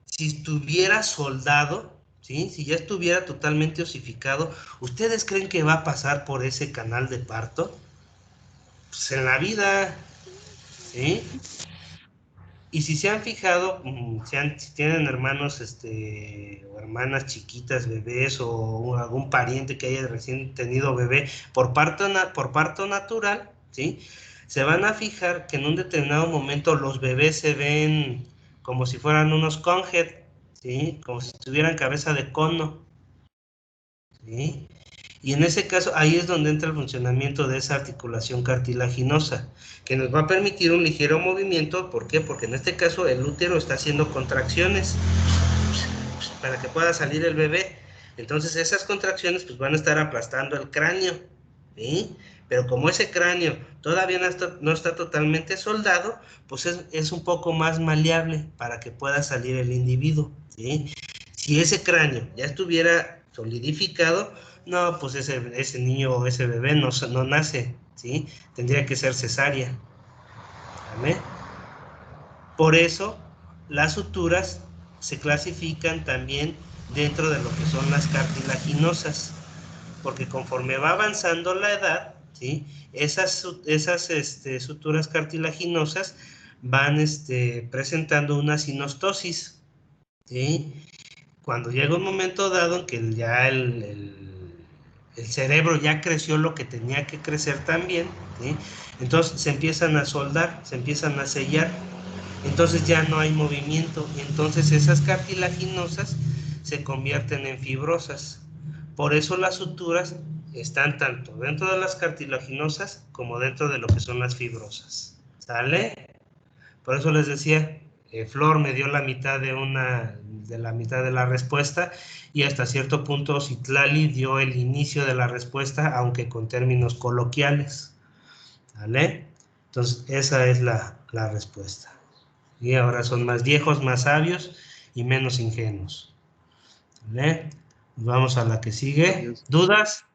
si estuviera soldado, ¿sí? Si ya estuviera totalmente osificado, ¿ustedes creen que va a pasar por ese canal de parto? Pues en la vida, ¿sí? Y si se han fijado, si tienen hermanos o hermanas chiquitas, bebés o algún pariente que haya recién tenido bebé por parto natural, ¿sí? Se van a fijar que en un determinado momento los bebés se ven como si fueran unos conhead, ¿sí? Como si tuvieran cabeza de cono, ¿sí? Y en ese caso, ahí es donde entra el funcionamiento de esa articulación cartilaginosa, que nos va a permitir un ligero movimiento. ¿Por qué? Porque en este caso el útero está haciendo contracciones para que pueda salir el bebé. Entonces esas contracciones pues van a estar aplastando el cráneo, ¿sí? Pero como ese cráneo todavía no está totalmente soldado, pues es un poco más maleable para que pueda salir el individuo, ¿sí? Si ese cráneo ya estuviera solidificado, no, pues ese niño o ese bebé no nace, ¿sí? Tendría que ser cesárea, ¿vale? Por eso, las suturas se clasifican también dentro de lo que son las cartilaginosas, porque conforme va avanzando la edad, ¿sí? Esas suturas cartilaginosas van presentando una sinostosis, ¿sí? Cuando llega un momento dado en que ya el cerebro ya creció lo que tenía que crecer también, ¿sí? Entonces se empiezan a soldar, se empiezan a sellar. entonces ya no hay movimiento, y entonces esas cartilaginosas se convierten en fibrosas. Por eso las suturas están tanto dentro de las cartilaginosas como dentro de lo que son las fibrosas. ¿Sale? Por eso les decía, Flor me dio la mitad de la mitad de la respuesta, y hasta cierto punto Citlali dio el inicio de la respuesta, aunque con términos coloquiales. ¿Vale? Entonces, esa es la respuesta. Y ahora son más viejos, más sabios y menos ingenuos. ¿Vale? Vamos a la que sigue. ¿Dudas?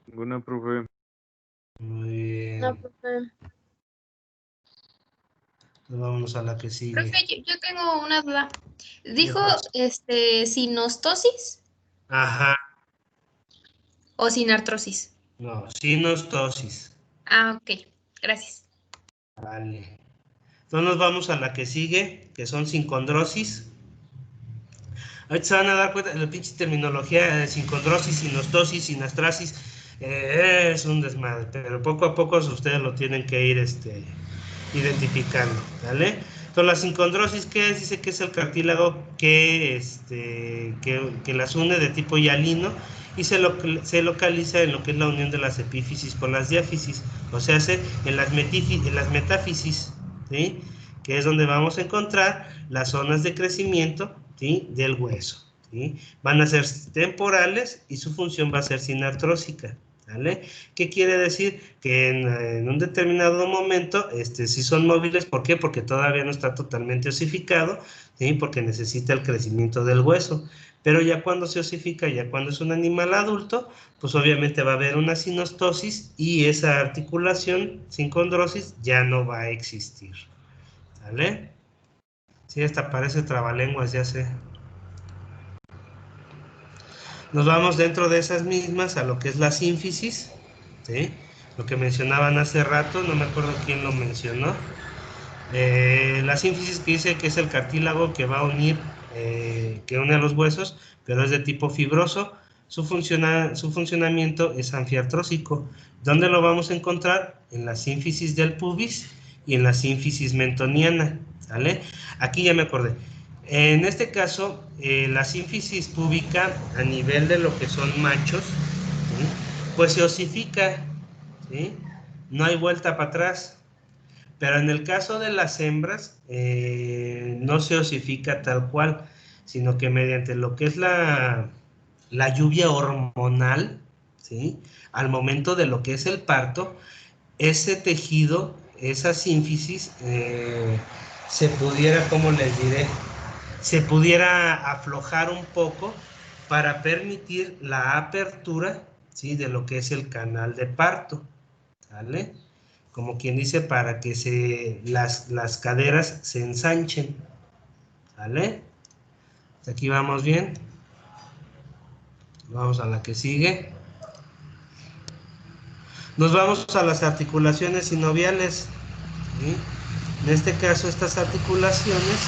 Ninguna, profe. Muy bien. No, profe. Vamos a la que sigue. Profe, yo tengo una duda. ¿Dijo ¿Qué sinostosis Ajá. o sinartrosis? No, sinostosis. Ah, ok. Gracias. Vale. Entonces nos vamos a la que sigue, que son sincondrosis. Ahorita se van a dar cuenta de la pinche terminología de sincondrosis, sinostosis, sinastrasis. Es un desmadre, pero poco a poco ustedes lo tienen que ir identificando, ¿vale? Entonces la sincondrosis, ¿qué es? Dice que es el cartílago que las une de tipo hialino y se localiza en lo que es la unión de las epífisis con las diáfisis, o sea, en las metáfisis, ¿sí? Que es donde vamos a encontrar las zonas de crecimiento, ¿sí? Del hueso, ¿sí? Van a ser temporales y su función va a ser sinartrósica, ¿vale? ¿Qué quiere decir? Que en un determinado momento, si son móviles, ¿por qué? Porque todavía no está totalmente osificado, ¿sí? Porque necesita el crecimiento del hueso. Pero ya cuando se osifica, ya cuando es un animal adulto, pues obviamente va a haber una sinostosis y esa articulación, sincondrosis, ya no va a existir, ¿vale? Sí, hasta parece trabalenguas, ya sé. Nos vamos dentro de esas mismas a lo que es la sínfisis, ¿sí? Lo que mencionaban hace rato, no me acuerdo quién lo mencionó. La sínfisis, que dice que es el cartílago que va a unir, que une a los huesos, pero es de tipo fibroso. Su funcionamiento es anfiartrósico. ¿Dónde lo vamos a encontrar? En la sínfisis del pubis y en la sínfisis mentoniana, ¿sale? Aquí ya me acordé. En este caso, la sínfisis púbica a nivel de lo que son machos, ¿sí? Pues se osifica, ¿sí? No hay vuelta para atrás. Pero en el caso de las hembras, no se osifica tal cual, sino que mediante lo que es la lluvia hormonal, ¿sí? Al momento de lo que es el parto, ese tejido, esa sínfisis, se pudiera, ¿cómo les diré? Se pudiera aflojar un poco para permitir la apertura, ¿sí? De lo que es el canal de parto, ¿vale? Como quien dice, para que las caderas se ensanchen, ¿vale? Hasta aquí vamos bien. Vamos a la que sigue. Nos vamos a las articulaciones sinoviales, ¿sí? En este caso, estas articulaciones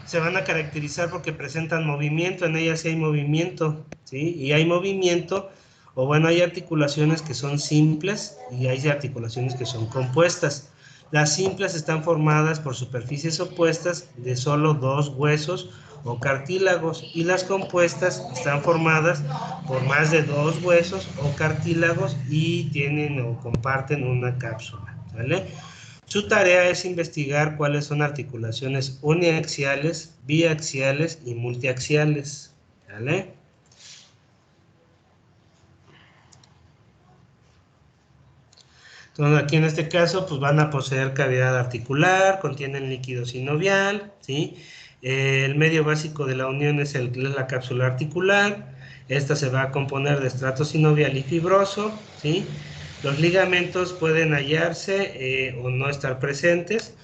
se van a caracterizar porque presentan movimiento. En ellas sí hay movimiento, ¿sí? Y hay movimiento, o bueno, hay articulaciones que son simples y hay articulaciones que son compuestas. Las simples están formadas por superficies opuestas de solo dos huesos o cartílagos, y las compuestas están formadas por más de dos huesos o cartílagos y tienen o comparten una cápsula, ¿vale? Su tarea es investigar cuáles son articulaciones uniaxiales, biaxiales y multiaxiales, ¿vale? Entonces, aquí en este caso, pues van a poseer cavidad articular, contienen líquido sinovial, ¿sí? El medio básico de la unión es la cápsula articular. Esta se va a componer de estrato sinovial y fibroso, ¿sí? Los ligamentos pueden hallarse o no estar presentes,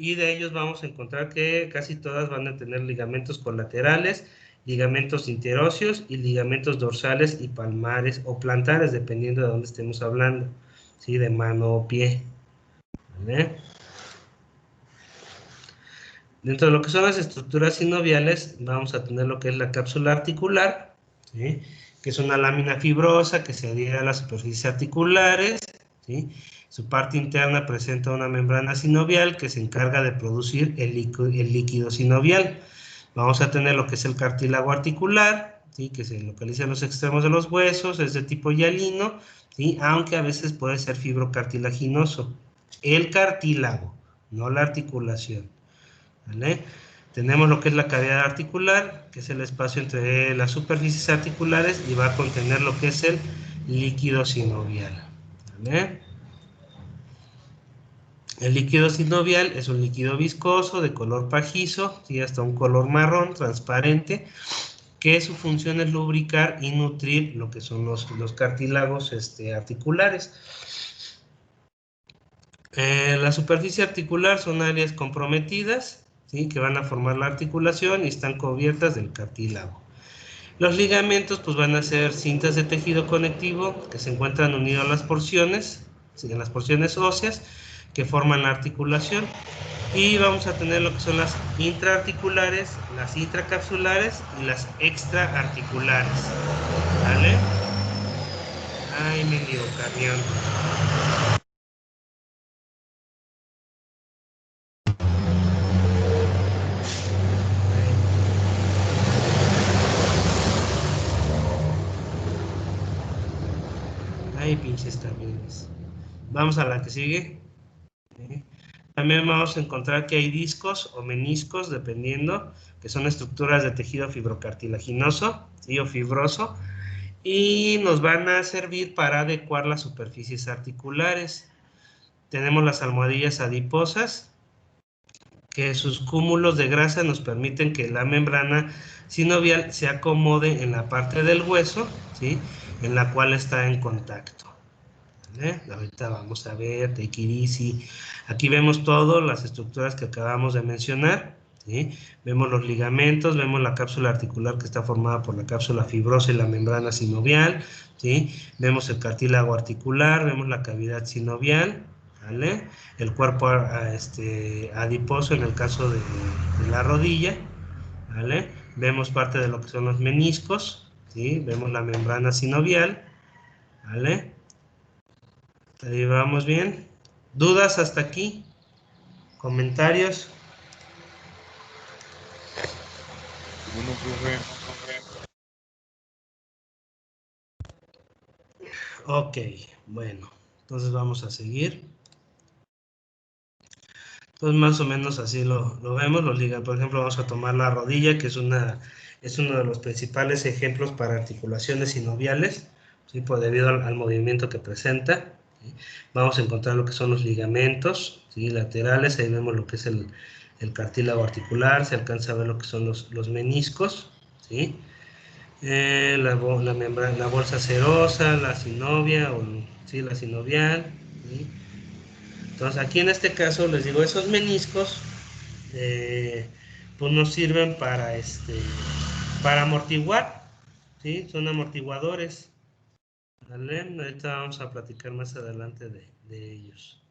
y de ellos vamos a encontrar que casi todas van a tener ligamentos colaterales, ligamentos interóseos y ligamentos dorsales y palmares o plantares, dependiendo de dónde estemos hablando, ¿sí? De mano o pie, ¿vale? Dentro de lo que son las estructuras sinoviales, vamos a tener lo que es la cápsula articular, ¿sí? que es una lámina fibrosa que se adhiere a las superficies articulares, ¿sí? Su parte interna presenta una membrana sinovial que se encarga de producir el líquido sinovial. Vamos a tener lo que es el cartílago articular, ¿sí? Que se localiza en los extremos de los huesos, es de tipo hialino, ¿sí? Aunque a veces puede ser fibrocartilaginoso. El cartílago, no la articulación, ¿vale? Tenemos lo que es la cavidad articular, que es el espacio entre las superficies articulares y va a contener lo que es el líquido sinovial, ¿vale? El líquido sinovial es un líquido viscoso de color pajizo, ¿sí? Hasta un color marrón transparente, que su función es lubricar y nutrir lo que son los cartílagos articulares. La superficie articular son áreas comprometidas, ¿sí? Que van a formar la articulación y están cubiertas del cartílago. Los ligamentos pues van a ser cintas de tejido conectivo que se encuentran unidos a las porciones, ¿sí? En las porciones óseas que forman la articulación. Y vamos a tener lo que son las intraarticulares, las intracapsulares y las extraarticulares, ¿vale? Ay, mendigo camión. Ay, pinches camiones. Vamos a la que sigue. También vamos a encontrar que hay discos o meniscos, dependiendo, que son estructuras de tejido fibrocartilaginoso, ¿sí? O fibroso, y nos van a servir para adecuar las superficies articulares. Tenemos las almohadillas adiposas, que sus cúmulos de grasa nos permiten que la membrana sinovial se acomode en la parte del hueso, ¿sí? En la cual está en contacto. Ahorita vamos a ver, take it easy. Aquí vemos todas las estructuras que acabamos de mencionar, ¿sí? Vemos los ligamentos, vemos la cápsula articular que está formada por la cápsula fibrosa y la membrana sinovial, ¿sí? Vemos el cartílago articular, vemos la cavidad sinovial, ¿vale? El cuerpo adiposo en el caso de la rodilla, ¿vale? Vemos parte de lo que son los meniscos, ¿sí? Vemos la membrana sinovial, ¿vale? Ahí vamos bien. ¿Dudas hasta aquí? ¿Comentarios? Bueno, profe. Ok, bueno. Entonces vamos a seguir. Entonces más o menos así lo vemos. Por ejemplo, vamos a tomar la rodilla, que es uno de los principales ejemplos para articulaciones sinoviales, ¿sí? Debido al movimiento que presenta. ¿Sí? Vamos a encontrar lo que son los ligamentos, ¿sí? Laterales, ahí vemos lo que es el cartílago articular, se alcanza a ver lo que son los meniscos, ¿sí? La bolsa serosa, la sinovia, ¿sí? La sinovial, ¿sí? Entonces aquí en este caso les digo, esos meniscos pues nos sirven para amortiguar, ¿sí? Son amortiguadores, ¿vale? Ahorita vamos a platicar más adelante de ellos.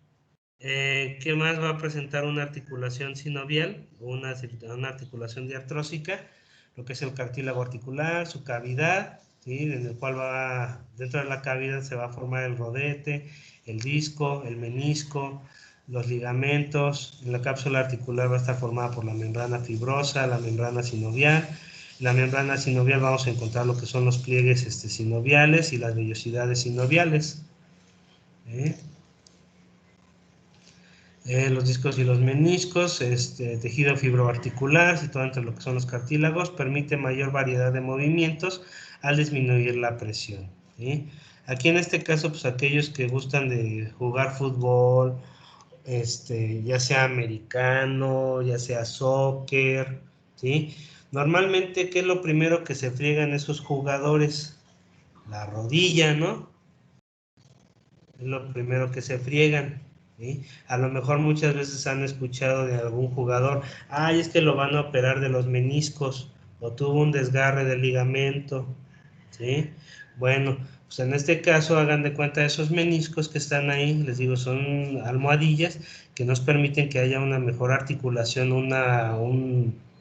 ¿Qué más va a presentar una articulación sinovial o una articulación diartrósica? Lo que es el cartílago articular, su cavidad, ¿sí? En el cual dentro de la cavidad se va a formar el rodete, el disco, el menisco, los ligamentos. La cápsula articular va a estar formada por la membrana fibrosa, la membrana sinovial. La membrana sinovial vamos a encontrar lo que son los pliegues sinoviales y las vellosidades sinoviales. Los discos y los meniscos, tejido fibroarticular, situado entre lo que son los cartílagos, permite mayor variedad de movimientos al disminuir la presión, ¿sí? Aquí en este caso, pues aquellos que gustan de jugar fútbol, ya sea americano, ya sea soccer, ¿sí? Normalmente, ¿qué es lo primero que se friegan esos jugadores? La rodilla, ¿no? Es lo primero que se friegan, ¿sí? A lo mejor muchas veces han escuchado de algún jugador, ay, es que lo van a operar de los meniscos, o tuvo un desgarre del ligamento, ¿sí? Bueno, pues en este caso hagan de cuenta esos meniscos que están ahí, les digo, son almohadillas que nos permiten que haya una mejor articulación,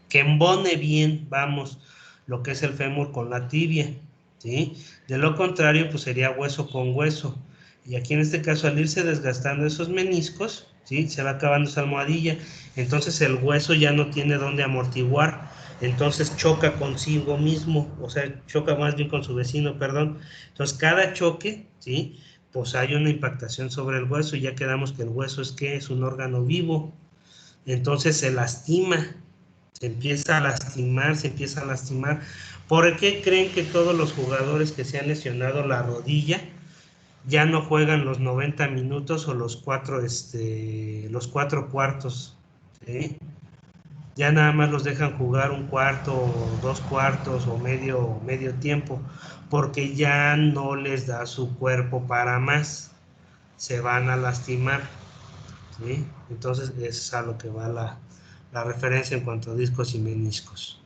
que embone bien, vamos, lo que es el fémur con la tibia, ¿sí? De lo contrario, pues sería hueso con hueso. Y aquí en este caso, al irse desgastando esos meniscos, ¿sí? Se va acabando esa almohadilla, entonces el hueso ya no tiene dónde amortiguar, entonces choca consigo mismo, o sea, choca más bien con su vecino, perdón. Entonces cada choque, ¿sí? Pues hay una impactación sobre el hueso, y ya quedamos que el hueso es ¿qué? Es un órgano vivo, entonces se lastima, se empieza a lastimar, se empieza a lastimar. ¿Por qué creen que todos los jugadores que se han lesionado la rodilla ya no juegan los 90 minutos o los 4 cuartos? ¿Sí? Ya nada más los dejan jugar un cuarto, o 2 cuartos o medio tiempo, porque ya no les da su cuerpo para más, se van a lastimar, ¿sí? Entonces es a lo que va la referencia en cuanto a discos y meniscos.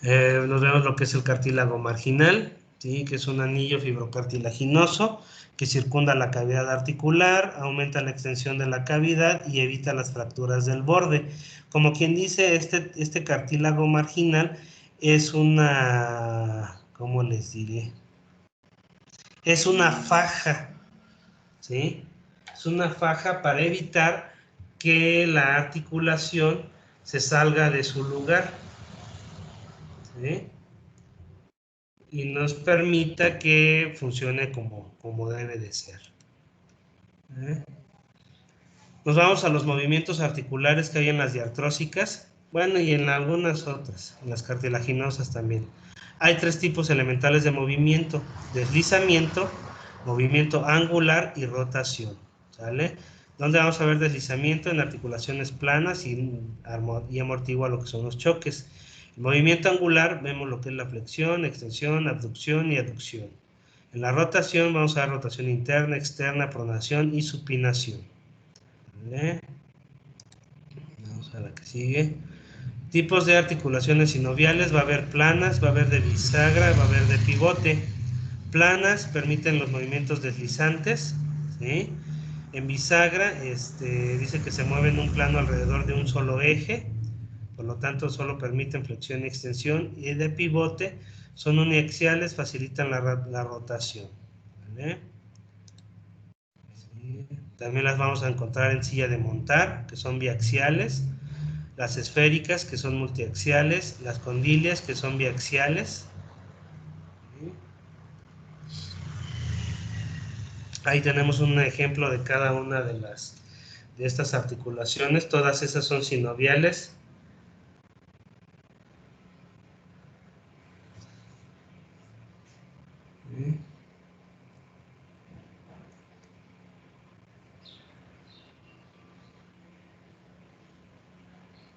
Nos vemos lo que es el cartílago marginal, ¿sí? Que es un anillo fibrocartilaginoso que circunda la cavidad articular, aumenta la extensión de la cavidad y evita las fracturas del borde. Como quien dice, este cartílago marginal es una, ¿cómo les diré? Es una faja, ¿sí? Es una faja para evitar que la articulación se salga de su lugar, ¿sí? Y nos permita que funcione como debe de ser. Nos vamos a los movimientos articulares que hay en las diartrósicas, bueno, y en algunas otras, en las cartilaginosas también. Hay 3 tipos elementales de movimiento: deslizamiento, movimiento angular y rotación, ¿sale? ¿Dónde vamos a ver deslizamiento? En articulaciones planas y amortigua lo que son los choques. El movimiento angular vemos lo que es la flexión, extensión, abducción y aducción. En la rotación vamos a ver rotación interna, externa, pronación y supinación. ¿Vale? Vamos a la que sigue. Tipos de articulaciones sinoviales: va a haber planas, va a haber de bisagra, va a haber de pivote. Planas permiten los movimientos deslizantes, ¿sí? En bisagra dice que se mueve en un plano alrededor de un solo eje, por lo tanto solo permiten flexión y extensión, y de pivote son uniaxiales, facilitan la rotación, ¿vale? Sí. También las vamos a encontrar en silla de montar, que son biaxiales, las esféricas, que son multiaxiales, las condilias, que son biaxiales. ¿Sí? Ahí tenemos un ejemplo de cada una de estas articulaciones, todas esas son sinoviales.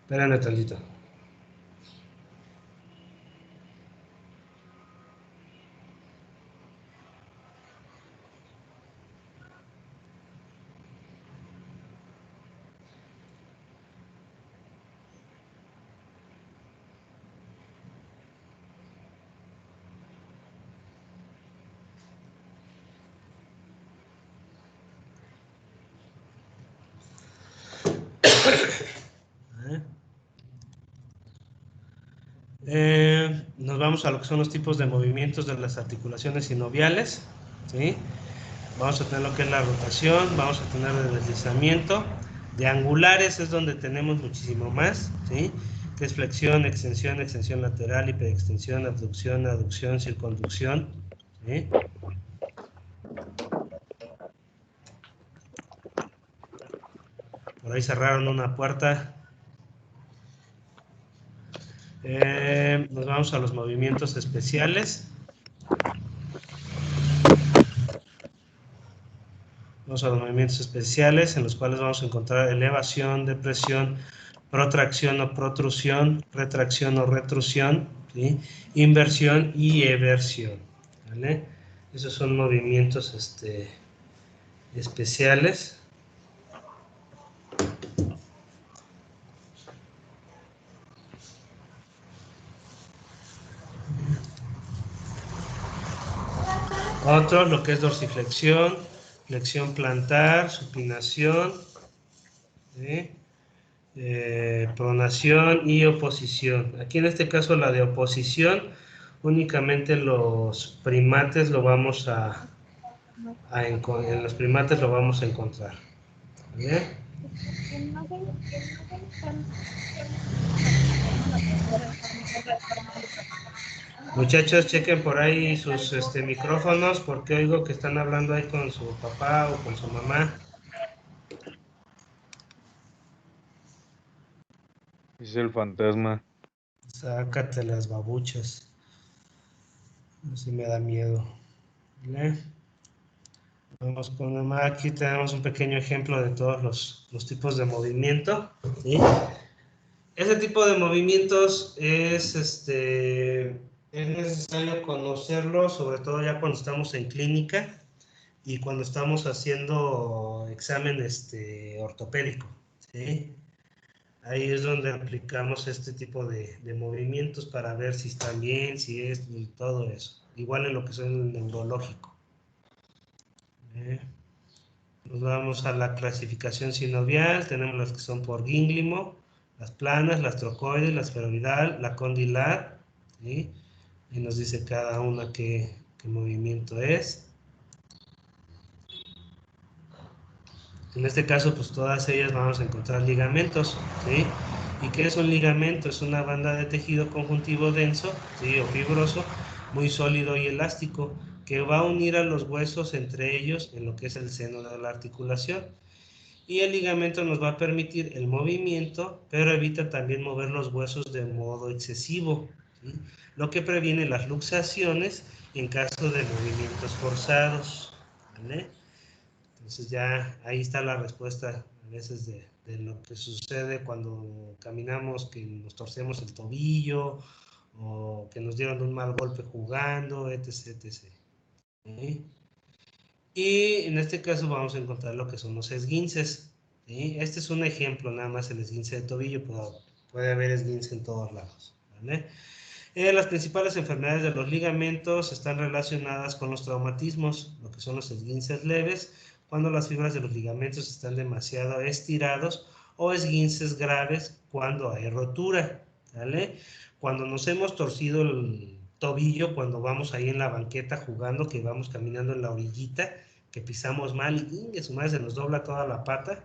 Espérame tantito. Nos vamos a lo que son los tipos de movimientos de las articulaciones sinoviales, ¿sí? Vamos a tener lo que es la rotación, vamos a tener el deslizamiento. De angulares es donde tenemos muchísimo más, ¿sí? Que es flexión, extensión lateral, hiperextensión, abducción, aducción, circunducción, ¿sí? Por ahí cerraron una puerta. Nos vamos a los movimientos especiales. Vamos a los movimientos especiales, en los cuales vamos a encontrar elevación, depresión, protracción o protrusión, retracción o retrusión, ¿sí? Inversión y eversión, ¿vale? Esos son movimientos especiales. Otro, lo que es dorsiflexión, flexión plantar, supinación, ¿sí? pronación y oposición. Aquí en este caso la de oposición, únicamente los primates lo vamos en los primates lo vamos a encontrar. ¿Bien? Muchachos, chequen por ahí sus micrófonos, porque oigo que están hablando ahí con su papá o con su mamá. Es el fantasma. Sácate las babuchas. Así me da miedo. ¿Vale? Vamos con mamá. Aquí tenemos un pequeño ejemplo de todos los tipos de movimiento. ¿Sí? Ese tipo de movimientos es necesario conocerlo, sobre todo ya cuando estamos en clínica y cuando estamos haciendo examen ortopédico. ¿Sí? Ahí es donde aplicamos este tipo de movimientos para ver si están bien, si es y todo eso. Igual en lo que es el neurológico. Nos vamos a la clasificación sinovial. Tenemos las que son por gínglimo, las planas, las trocoides, la esferoidal, la condilar. ¿Sí? Y nos dice cada una qué movimiento es. En este caso, pues todas ellas vamos a encontrar ligamentos, ¿sí? ¿Y qué es un ligamento? Es una banda de tejido conjuntivo denso, ¿sí? O fibroso, muy sólido y elástico, que va a unir a los huesos entre ellos en lo que es el seno de la articulación. Y el ligamento nos va a permitir el movimiento, pero evita también mover los huesos de modo excesivo, ¿sí? Lo que previene las luxaciones en caso de movimientos forzados, ¿vale? Entonces ya ahí está la respuesta a veces de lo que sucede cuando caminamos, que nos torcemos el tobillo o que nos dieron un mal golpe jugando, etc. ¿Sí? Y en este caso vamos a encontrar lo que son los esguinces. ¿Sí? Este es un ejemplo, nada más el esguince de tobillo, pero puede haber esguince en todos lados. ¿Vale? Las principales enfermedades de los ligamentos están relacionadas con los traumatismos, lo que son los esguinces leves, cuando las fibras de los ligamentos están demasiado estirados, o esguinces graves cuando hay rotura. ¿Vale? Cuando nos hemos torcido el tobillo, cuando vamos ahí en la banqueta jugando, que vamos caminando en la orillita, que pisamos mal y su madre se nos dobla toda la pata,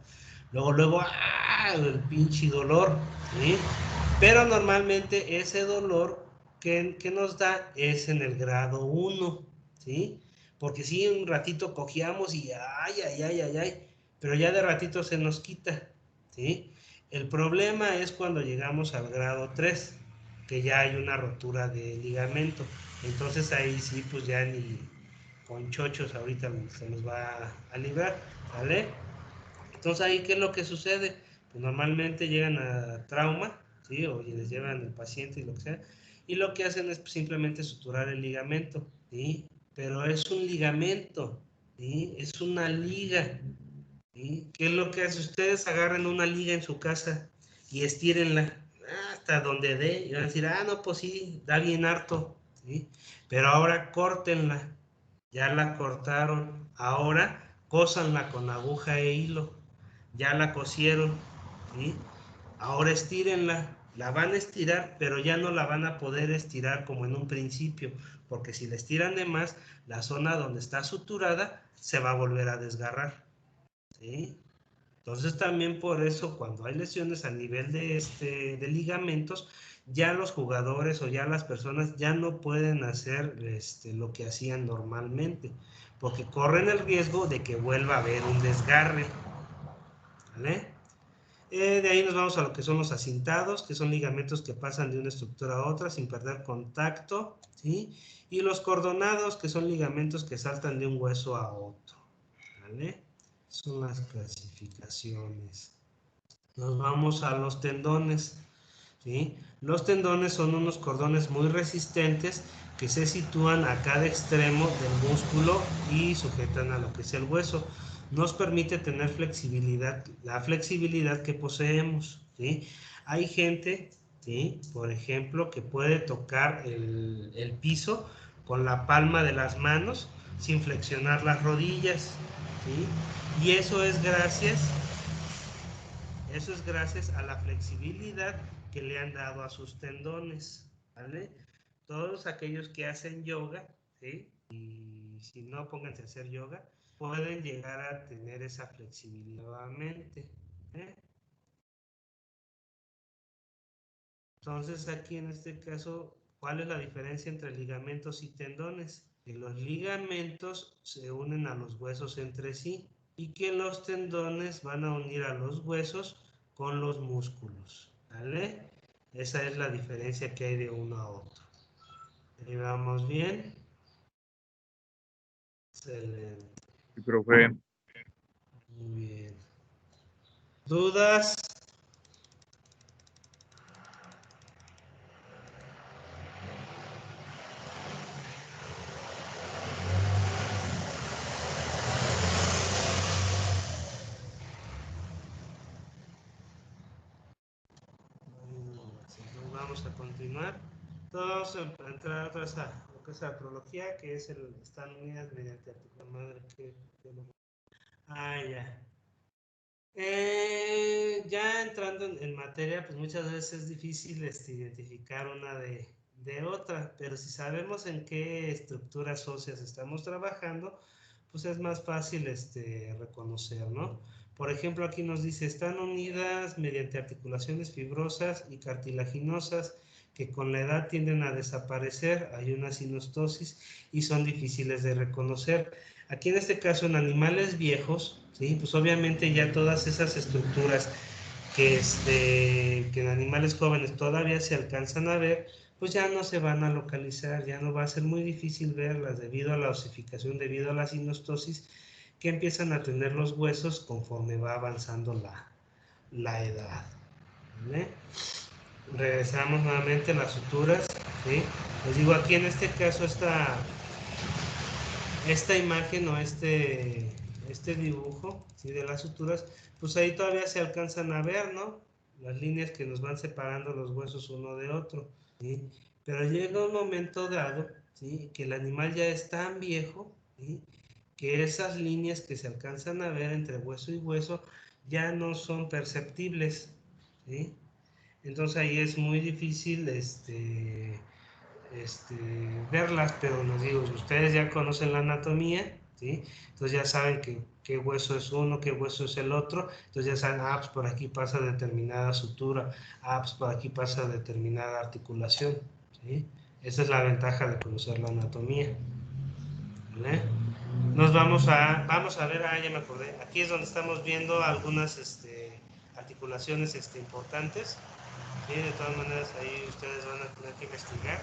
luego, ¡ah! El pinche dolor, ¿sí? Pero normalmente ese dolor que nos da es en el grado 1, ¿sí? Porque sí, un ratito cojeamos y ay, pero ya de ratito se nos quita, ¿sí? El problema es cuando llegamos al grado 3, que ya hay una rotura de ligamento. Entonces ahí sí, pues ya ni con chochos ahorita se nos va a librar, ¿vale? Entonces ahí, ¿qué es lo que sucede? Pues normalmente llegan a trauma, ¿sí? O les llevan el paciente y lo que sea, y lo que hacen es simplemente suturar el ligamento, ¿sí? Pero es un ligamento, ¿sí? Es una liga, ¿sí? ¿Qué es lo que hace? Ustedes agarran una liga en su casa y estírenla hasta donde dé, y van a decir, no, pues sí, da bien harto, ¿sí? Pero ahora córtenla, ya la cortaron, ahora cósanla con aguja e hilo, ya la cosieron, ¿sí? Ahora estírenla, la van a estirar, pero ya no la van a poder estirar como en un principio, porque si la estiran de más, la zona donde está suturada se va a volver a desgarrar, ¿sí? Entonces también por eso cuando hay lesiones a nivel de ligamentos, ya los jugadores o ya las personas ya no pueden hacer lo que hacían normalmente, porque corren el riesgo de que vuelva a haber un desgarre, ¿vale? De ahí nos vamos a lo que son los acintados, que son ligamentos que pasan de una estructura a otra sin perder contacto, ¿sí? Y los cordonados, que son ligamentos que saltan de un hueso a otro, ¿vale? Son las clasificaciones. Nos vamos a los tendones, ¿sí? Los tendones son unos cordones muy resistentes que se sitúan a cada extremo del músculo y sujetan a lo que es el hueso. Nos permite tener flexibilidad, la flexibilidad que poseemos, ¿sí? Hay gente, ¿sí? Por ejemplo, que puede tocar el piso con la palma de las manos sin flexionar las rodillas, ¿sí? Y eso es gracias Eso es gracias a la flexibilidad que le han dado a sus tendones, ¿vale? Todos aquellos que hacen yoga, ¿sí? Y si no, pónganse a hacer yoga, pueden llegar a tener esa flexibilidad nuevamente, ¿eh? Entonces, aquí en este caso, ¿cuál es la diferencia entre ligamentos y tendones? Que los ligamentos se unen a los huesos entre sí y que los tendones van a unir a los huesos con los músculos, ¿vale? Esa es la diferencia que hay de uno a otro. ¿Ahí vamos bien? Excelente. Sí, profe. Muy bien. ¿Dudas? Entonces vamos a continuar. Todos a entrar otra vez a lo que es la artrología, que es están unidas mediante articulación. Madre, ya. Ya entrando en materia, pues muchas veces es difícil identificar una de otra, pero si sabemos en qué estructuras óseas estamos trabajando, pues es más fácil reconocer, ¿no? Por ejemplo, aquí nos dice, están unidas mediante articulaciones fibrosas y cartilaginosas que con la edad tienden a desaparecer, hay una sinostosis y son difíciles de reconocer. Aquí en este caso, en animales viejos, ¿sí? Pues obviamente ya todas esas estructuras que en animales jóvenes todavía se alcanzan a ver, pues ya no se van a localizar, ya no va a ser muy difícil verlas debido a la osificación, debido a la sinostosis que empiezan a tener los huesos conforme va avanzando la edad, ¿vale? Regresamos nuevamente a las suturas, ¿sí? Les digo, aquí en este caso esta imagen o este dibujo, ¿sí? De las suturas, pues ahí todavía se alcanzan a ver, ¿no? Las líneas que nos van separando los huesos uno de otro, ¿sí? Pero llega un momento dado, ¿sí? Que el animal ya es tan viejo, ¿sí? Que esas líneas que se alcanzan a ver entre hueso y hueso ya no son perceptibles, ¿sí? Entonces ahí es muy difícil verlas, pero les digo, ustedes ya conocen la anatomía, ¿sí? Entonces ya saben qué hueso es uno, qué hueso es el otro, entonces ya saben, pues por aquí pasa determinada sutura, pues por aquí pasa determinada articulación, ¿sí? Esa es la ventaja de conocer la anatomía, ¿vale? Nos vamos a ver, ya me acordé, aquí es donde estamos viendo algunas articulaciones importantes, ¿sí? De todas maneras ahí ustedes van a tener que investigar.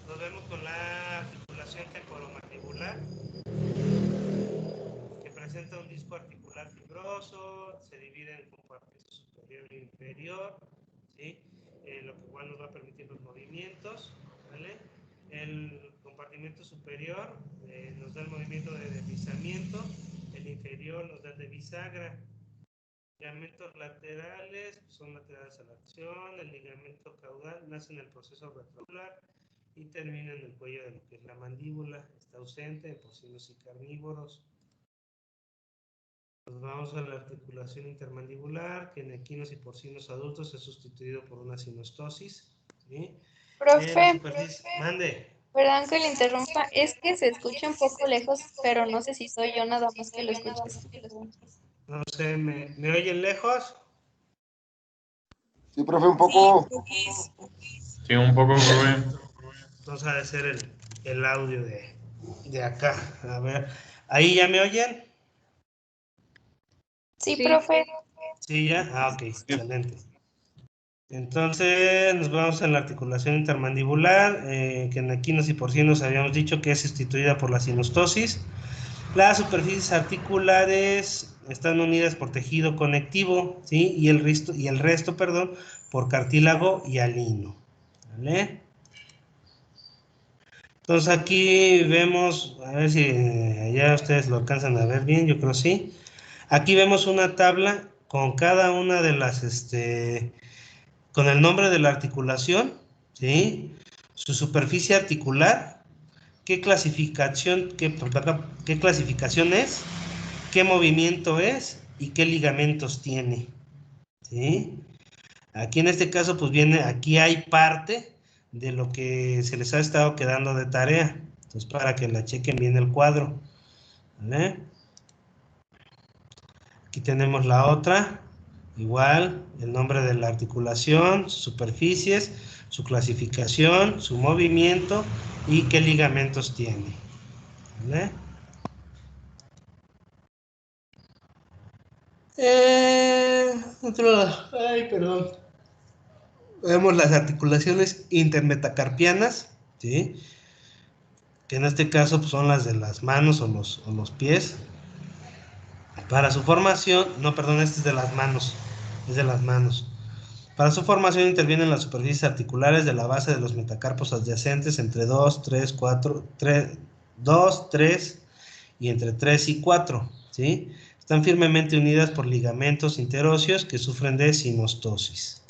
Nos vemos con la articulación temporomandibular, que presenta un disco articular fibroso, se divide en compartimento superior e inferior, ¿sí? Lo que igual nos va a permitir los movimientos, ¿vale? El compartimento superior nos da el movimiento de deslizamiento, el inferior nos da el de bisagra. Ligamentos laterales, son laterales a la acción, el ligamento caudal nace en el proceso retrocelular y termina en el cuello de lo que es la mandíbula, está ausente en porcinos y carnívoros. Nos vamos a la articulación intermandibular, que en equinos y porcinos adultos es sustituido por una sinostosis, ¿sí? Profe, Mande. perdón que le interrumpa, es que se escucha un poco lejos, pero no sé si soy yo nada más que lo escucho. No sé, ¿me oyen lejos? Sí, profe, un poco. Sí, un poco, profe. Entonces ha de ser el audio de acá. A ver, ¿ahí ya me oyen? Sí, profe. Sí, ya. Ok, excelente. Entonces nos vamos a la articulación intermandibular, que en equinos y porcinos habíamos dicho que es sustituida por la sinostosis. Las superficies articulares están unidas por tejido conectivo, ¿sí? Y el resto, por cartílago y alino, ¿vale? Entonces aquí vemos, a ver si allá ustedes lo alcanzan a ver bien, yo creo sí. Aquí vemos una tabla con cada una de las, con el nombre de la articulación, ¿sí? Su superficie articular, qué clasificación es, qué movimiento es y qué ligamentos tiene. ¿Sí? Aquí en este caso, pues viene, aquí hay parte de lo que se les ha estado quedando de tarea. Entonces, para que la chequen bien el cuadro. ¿Vale? Aquí tenemos la otra. Igual, el nombre de la articulación, sus superficies, su clasificación, su movimiento y qué ligamentos tiene. ¿Vale? Ay, perdón. Vemos las articulaciones intermetacarpianas, ¿sí? Que en este caso pues, son las de las manos o los pies. Para su formación, no, perdón, este es de las manos, es de las manos. Para su formación intervienen las superficies articulares de la base de los metacarpos adyacentes entre 2, 3, 4, 2, 3 y entre 3 y 4, ¿sí? Están firmemente unidas por ligamentos interóseos que sufren de sinostosis.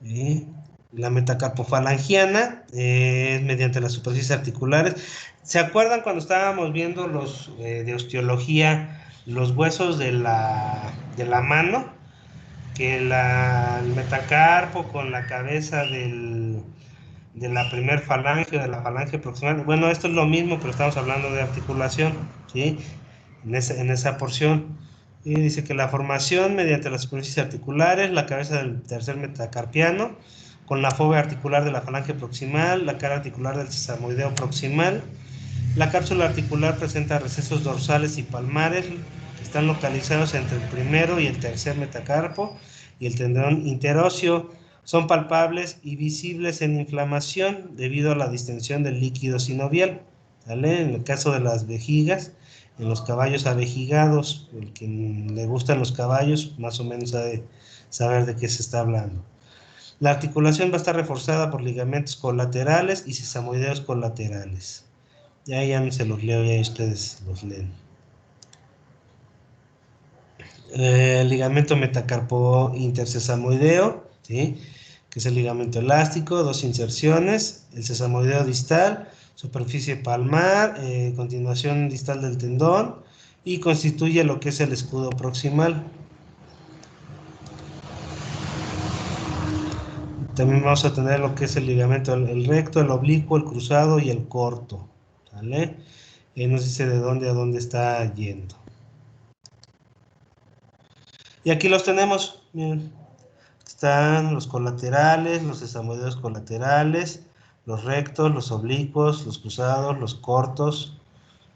¿Sí? La metacarpofalangiana es mediante las superficies articulares. ¿Se acuerdan cuando estábamos viendo los de osteología, los huesos de la mano? Que el metacarpo con la cabeza de la primer falange o de la falange proximal. Bueno, esto es lo mismo, pero estamos hablando de articulación, ¿sí? En esa porción. Y dice que la formación mediante las superficies articulares, la cabeza del tercer metacarpiano, con la fobia articular de la falange proximal, la cara articular del sesamoideo proximal. La cápsula articular presenta recesos dorsales y palmares, que están localizados entre el primero y el tercer metacarpo, y el tendón interóseo. Son palpables y visibles en inflamación debido a la distensión del líquido sinovial. ¿Vale? En el caso de las vejigas, en los caballos avejigados, el que le gustan los caballos, más o menos sabe saber de qué se está hablando. La articulación va a estar reforzada por ligamentos colaterales y sesamoideos colaterales. Ya no se los leo, ya ustedes los leen. El ligamento metacarpo intersesamoideo, ¿sí? Que es el ligamento elástico, 2 inserciones, el sesamoideo distal, superficie palmar, continuación distal del tendón, y constituye lo que es el escudo proximal. También vamos a tener lo que es el ligamento, el recto, el oblicuo, el cruzado y el corto. ¿Vale? Nos dice de dónde a dónde está yendo. Y aquí los tenemos. Miren. Están los colaterales, los sesamoideos colaterales, los rectos, los oblicuos, los cruzados, los cortos,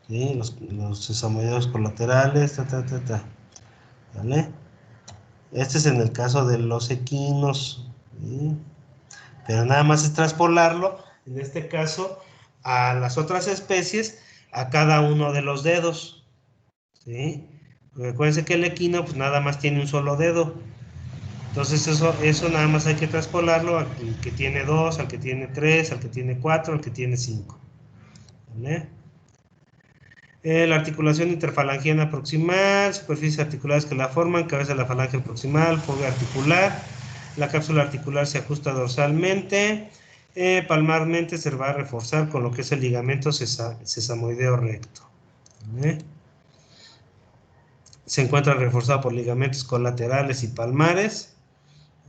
¿sí? Los sesamoideos colaterales, ¿vale? Este es en el caso de los equinos, ¿sí? Pero nada más es traspolarlo, en este caso, a las otras especies, a cada uno de los dedos, ¿sí? Recuérdense que el equino, pues nada más tiene un solo dedo. Entonces eso nada más hay que traspolarlo al que tiene 2, al que tiene 3, al que tiene 4, al que tiene 5. ¿Vale? La articulación interfalangiana proximal, superficies articulares que la forman, cabeza de la falange proximal, fobia articular. La cápsula articular se ajusta dorsalmente. Palmarmente se va a reforzar con lo que es el ligamento sesamoideo recto. ¿Vale? Se encuentra reforzado por ligamentos colaterales y palmares.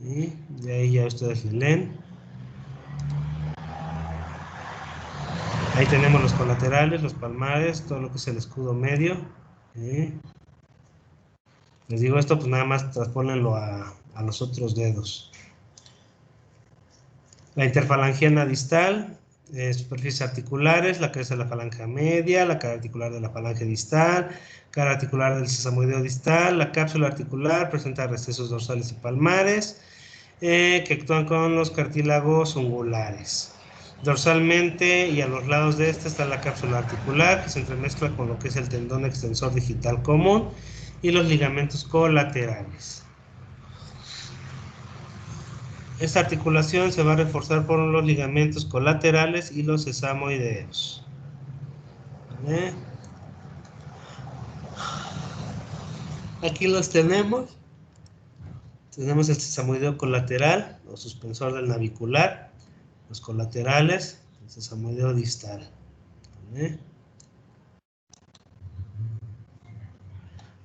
Y de ahí ya ustedes leen. Ahí tenemos los colaterales, los palmares, todo lo que es el escudo medio. Les digo esto, pues nada más traspólenlo a los otros dedos. La interfalangiana distal, superficies articulares, la cabeza de la falange media, la cara articular de la falange distal, cara articular del sesamoideo distal, la cápsula articular presenta recesos dorsales y palmares, que actúan con los cartílagos ungulares. Dorsalmente y a los lados de esta está la cápsula articular, que se entremezcla con lo que es el tendón extensor digital común y los ligamentos colaterales. Esta articulación se va a reforzar por los ligamentos colaterales y los sesamoideos. ¿Vale? Aquí los tenemos. Tenemos el sesamoideo colateral o suspensor del navicular, los colaterales, el sesamoideo distal. ¿Vale?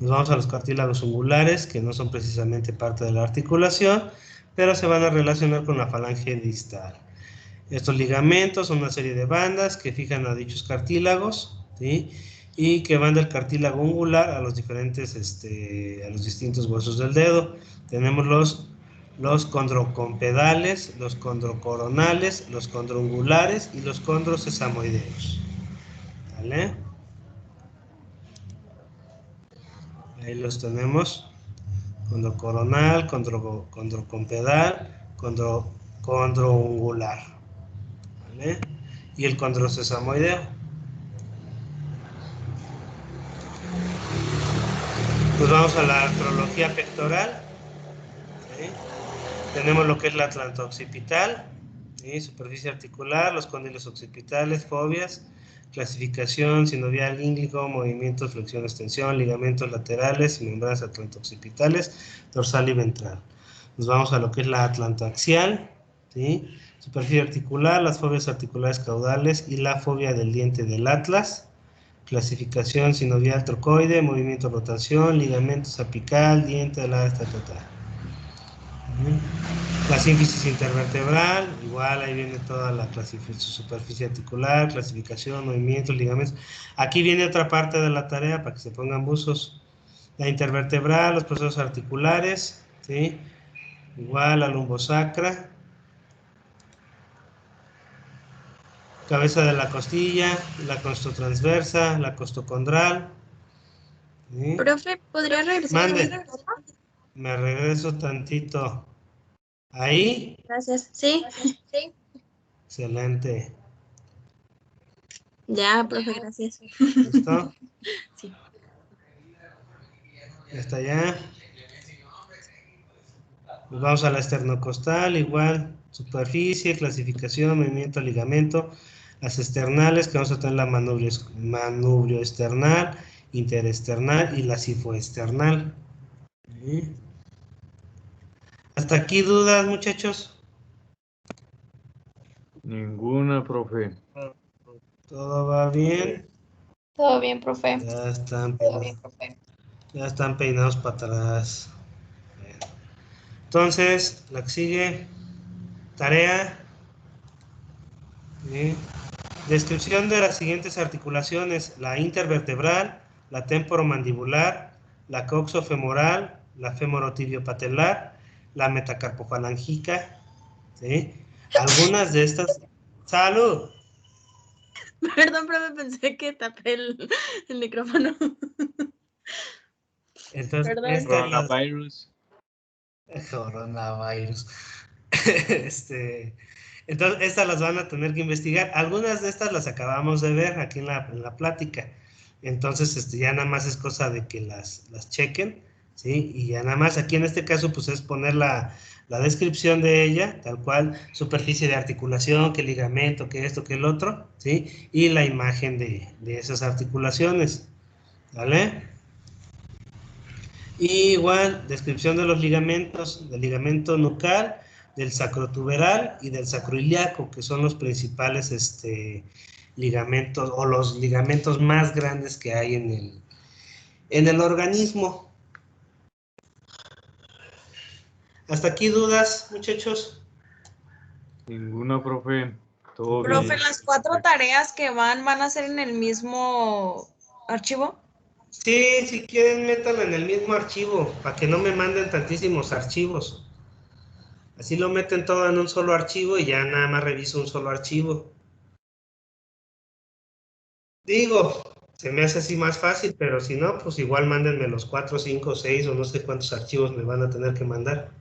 Nos vamos a los cartílagos ungulares, que no son precisamente parte de la articulación, pero se van a relacionar con la falange distal. Estos ligamentos son una serie de bandas que fijan a dichos cartílagos, ¿sí? Y que van del cartílago ungular a los diferentes, a los distintos huesos del dedo. Tenemos los condrocompedales, los condrocoronales, los condroungulares y los condrosesamoideos. ¿Vale? Ahí los tenemos. Condrocoronal, condrocompedal, condroungular. ¿Vale? Y el condrosesamoideo. Pues vamos a la artrología pectoral. ¿Sí? Tenemos lo que es la atlanta occipital, ¿sí? Superficie articular, los cóndilos occipitales, fobias, clasificación, sinovial, gínglico, movimientos, flexión, extensión, ligamentos laterales, membranas atlanto-occipitales, dorsal y ventral. Nos vamos a lo que es la atlanta axial, ¿sí? Superficie articular, las fobias articulares caudales y la fobia del diente del atlas. Clasificación sinovial trocoide, movimiento rotación, ligamentos apical, diente de la La sínfisis intervertebral, igual ahí viene toda la superficie articular, clasificación, movimientos, ligamentos. Aquí viene otra parte de la tarea para que se pongan buzos. La intervertebral, los procesos articulares, ¿sí? Igual la lumbosacra. Cabeza de la costilla, la costotransversa, la costocondral. ¿Sí? Profe, ¿podría regresar? Mande. Me regreso tantito. ¿Ahí? Gracias. Sí. Sí. Excelente. Ya, profe, gracias. ¿Listo? Sí. Ya está ya. Nos vamos a la esternocostal, igual. Superficie, clasificación, movimiento, ligamento. Las externales, que vamos a tener la manubrio external, interesternal y la sifoesternal. ¿Sí? ¿Hasta aquí dudas, muchachos? Ninguna, profe. ¿Todo va bien? Todo bien, profe. Ya están peinados para atrás. Entonces, la que sigue, tarea. ¿Sí? Descripción de las siguientes articulaciones: la intervertebral, la temporomandibular, la coxofemoral, la femorotibiopatelar, la metacarpofalángica. ¿Sí? Algunas de estas... ¡Salud! Perdón, profe, pensé que tapé el micrófono. Entonces, Perdón. Coronavirus. Coronavirus. Entonces, estas las van a tener que investigar. Algunas de estas las acabamos de ver aquí en la plática. Entonces, ya nada más es cosa de que las chequen, ¿sí? Y ya nada más aquí en este caso, pues es poner la descripción de ella, tal cual, superficie de articulación, qué ligamento, qué esto, qué el otro, ¿sí? Y la imagen de esas articulaciones, ¿vale? Y igual, descripción de los ligamentos, del ligamento nucal, del sacrotuberal y del sacroiliaco, que son los principales ligamentos o los ligamentos más grandes que hay en el organismo. ¿Hasta aquí dudas, muchachos? Ninguna, profe. Todo Profe, bien. las 4 tareas que van a ser en el mismo archivo. Sí, si quieren, métanlo en el mismo archivo, para que no me manden tantísimos archivos. Así lo meten todo en un solo archivo y ya nada más reviso un solo archivo. Digo, se me hace así más fácil, pero si no, pues igual mándenme los 4, 5, 6 o no sé cuántos archivos me van a tener que mandar.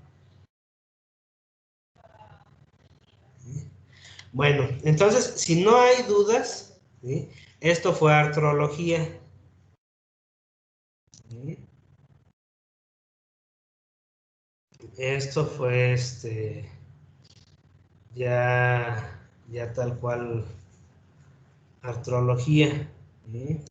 Bueno, entonces, si no hay dudas, ¿sí? Esto fue artrología. ¿Sí? Esto fue ya tal cual artrología. ¿Sí?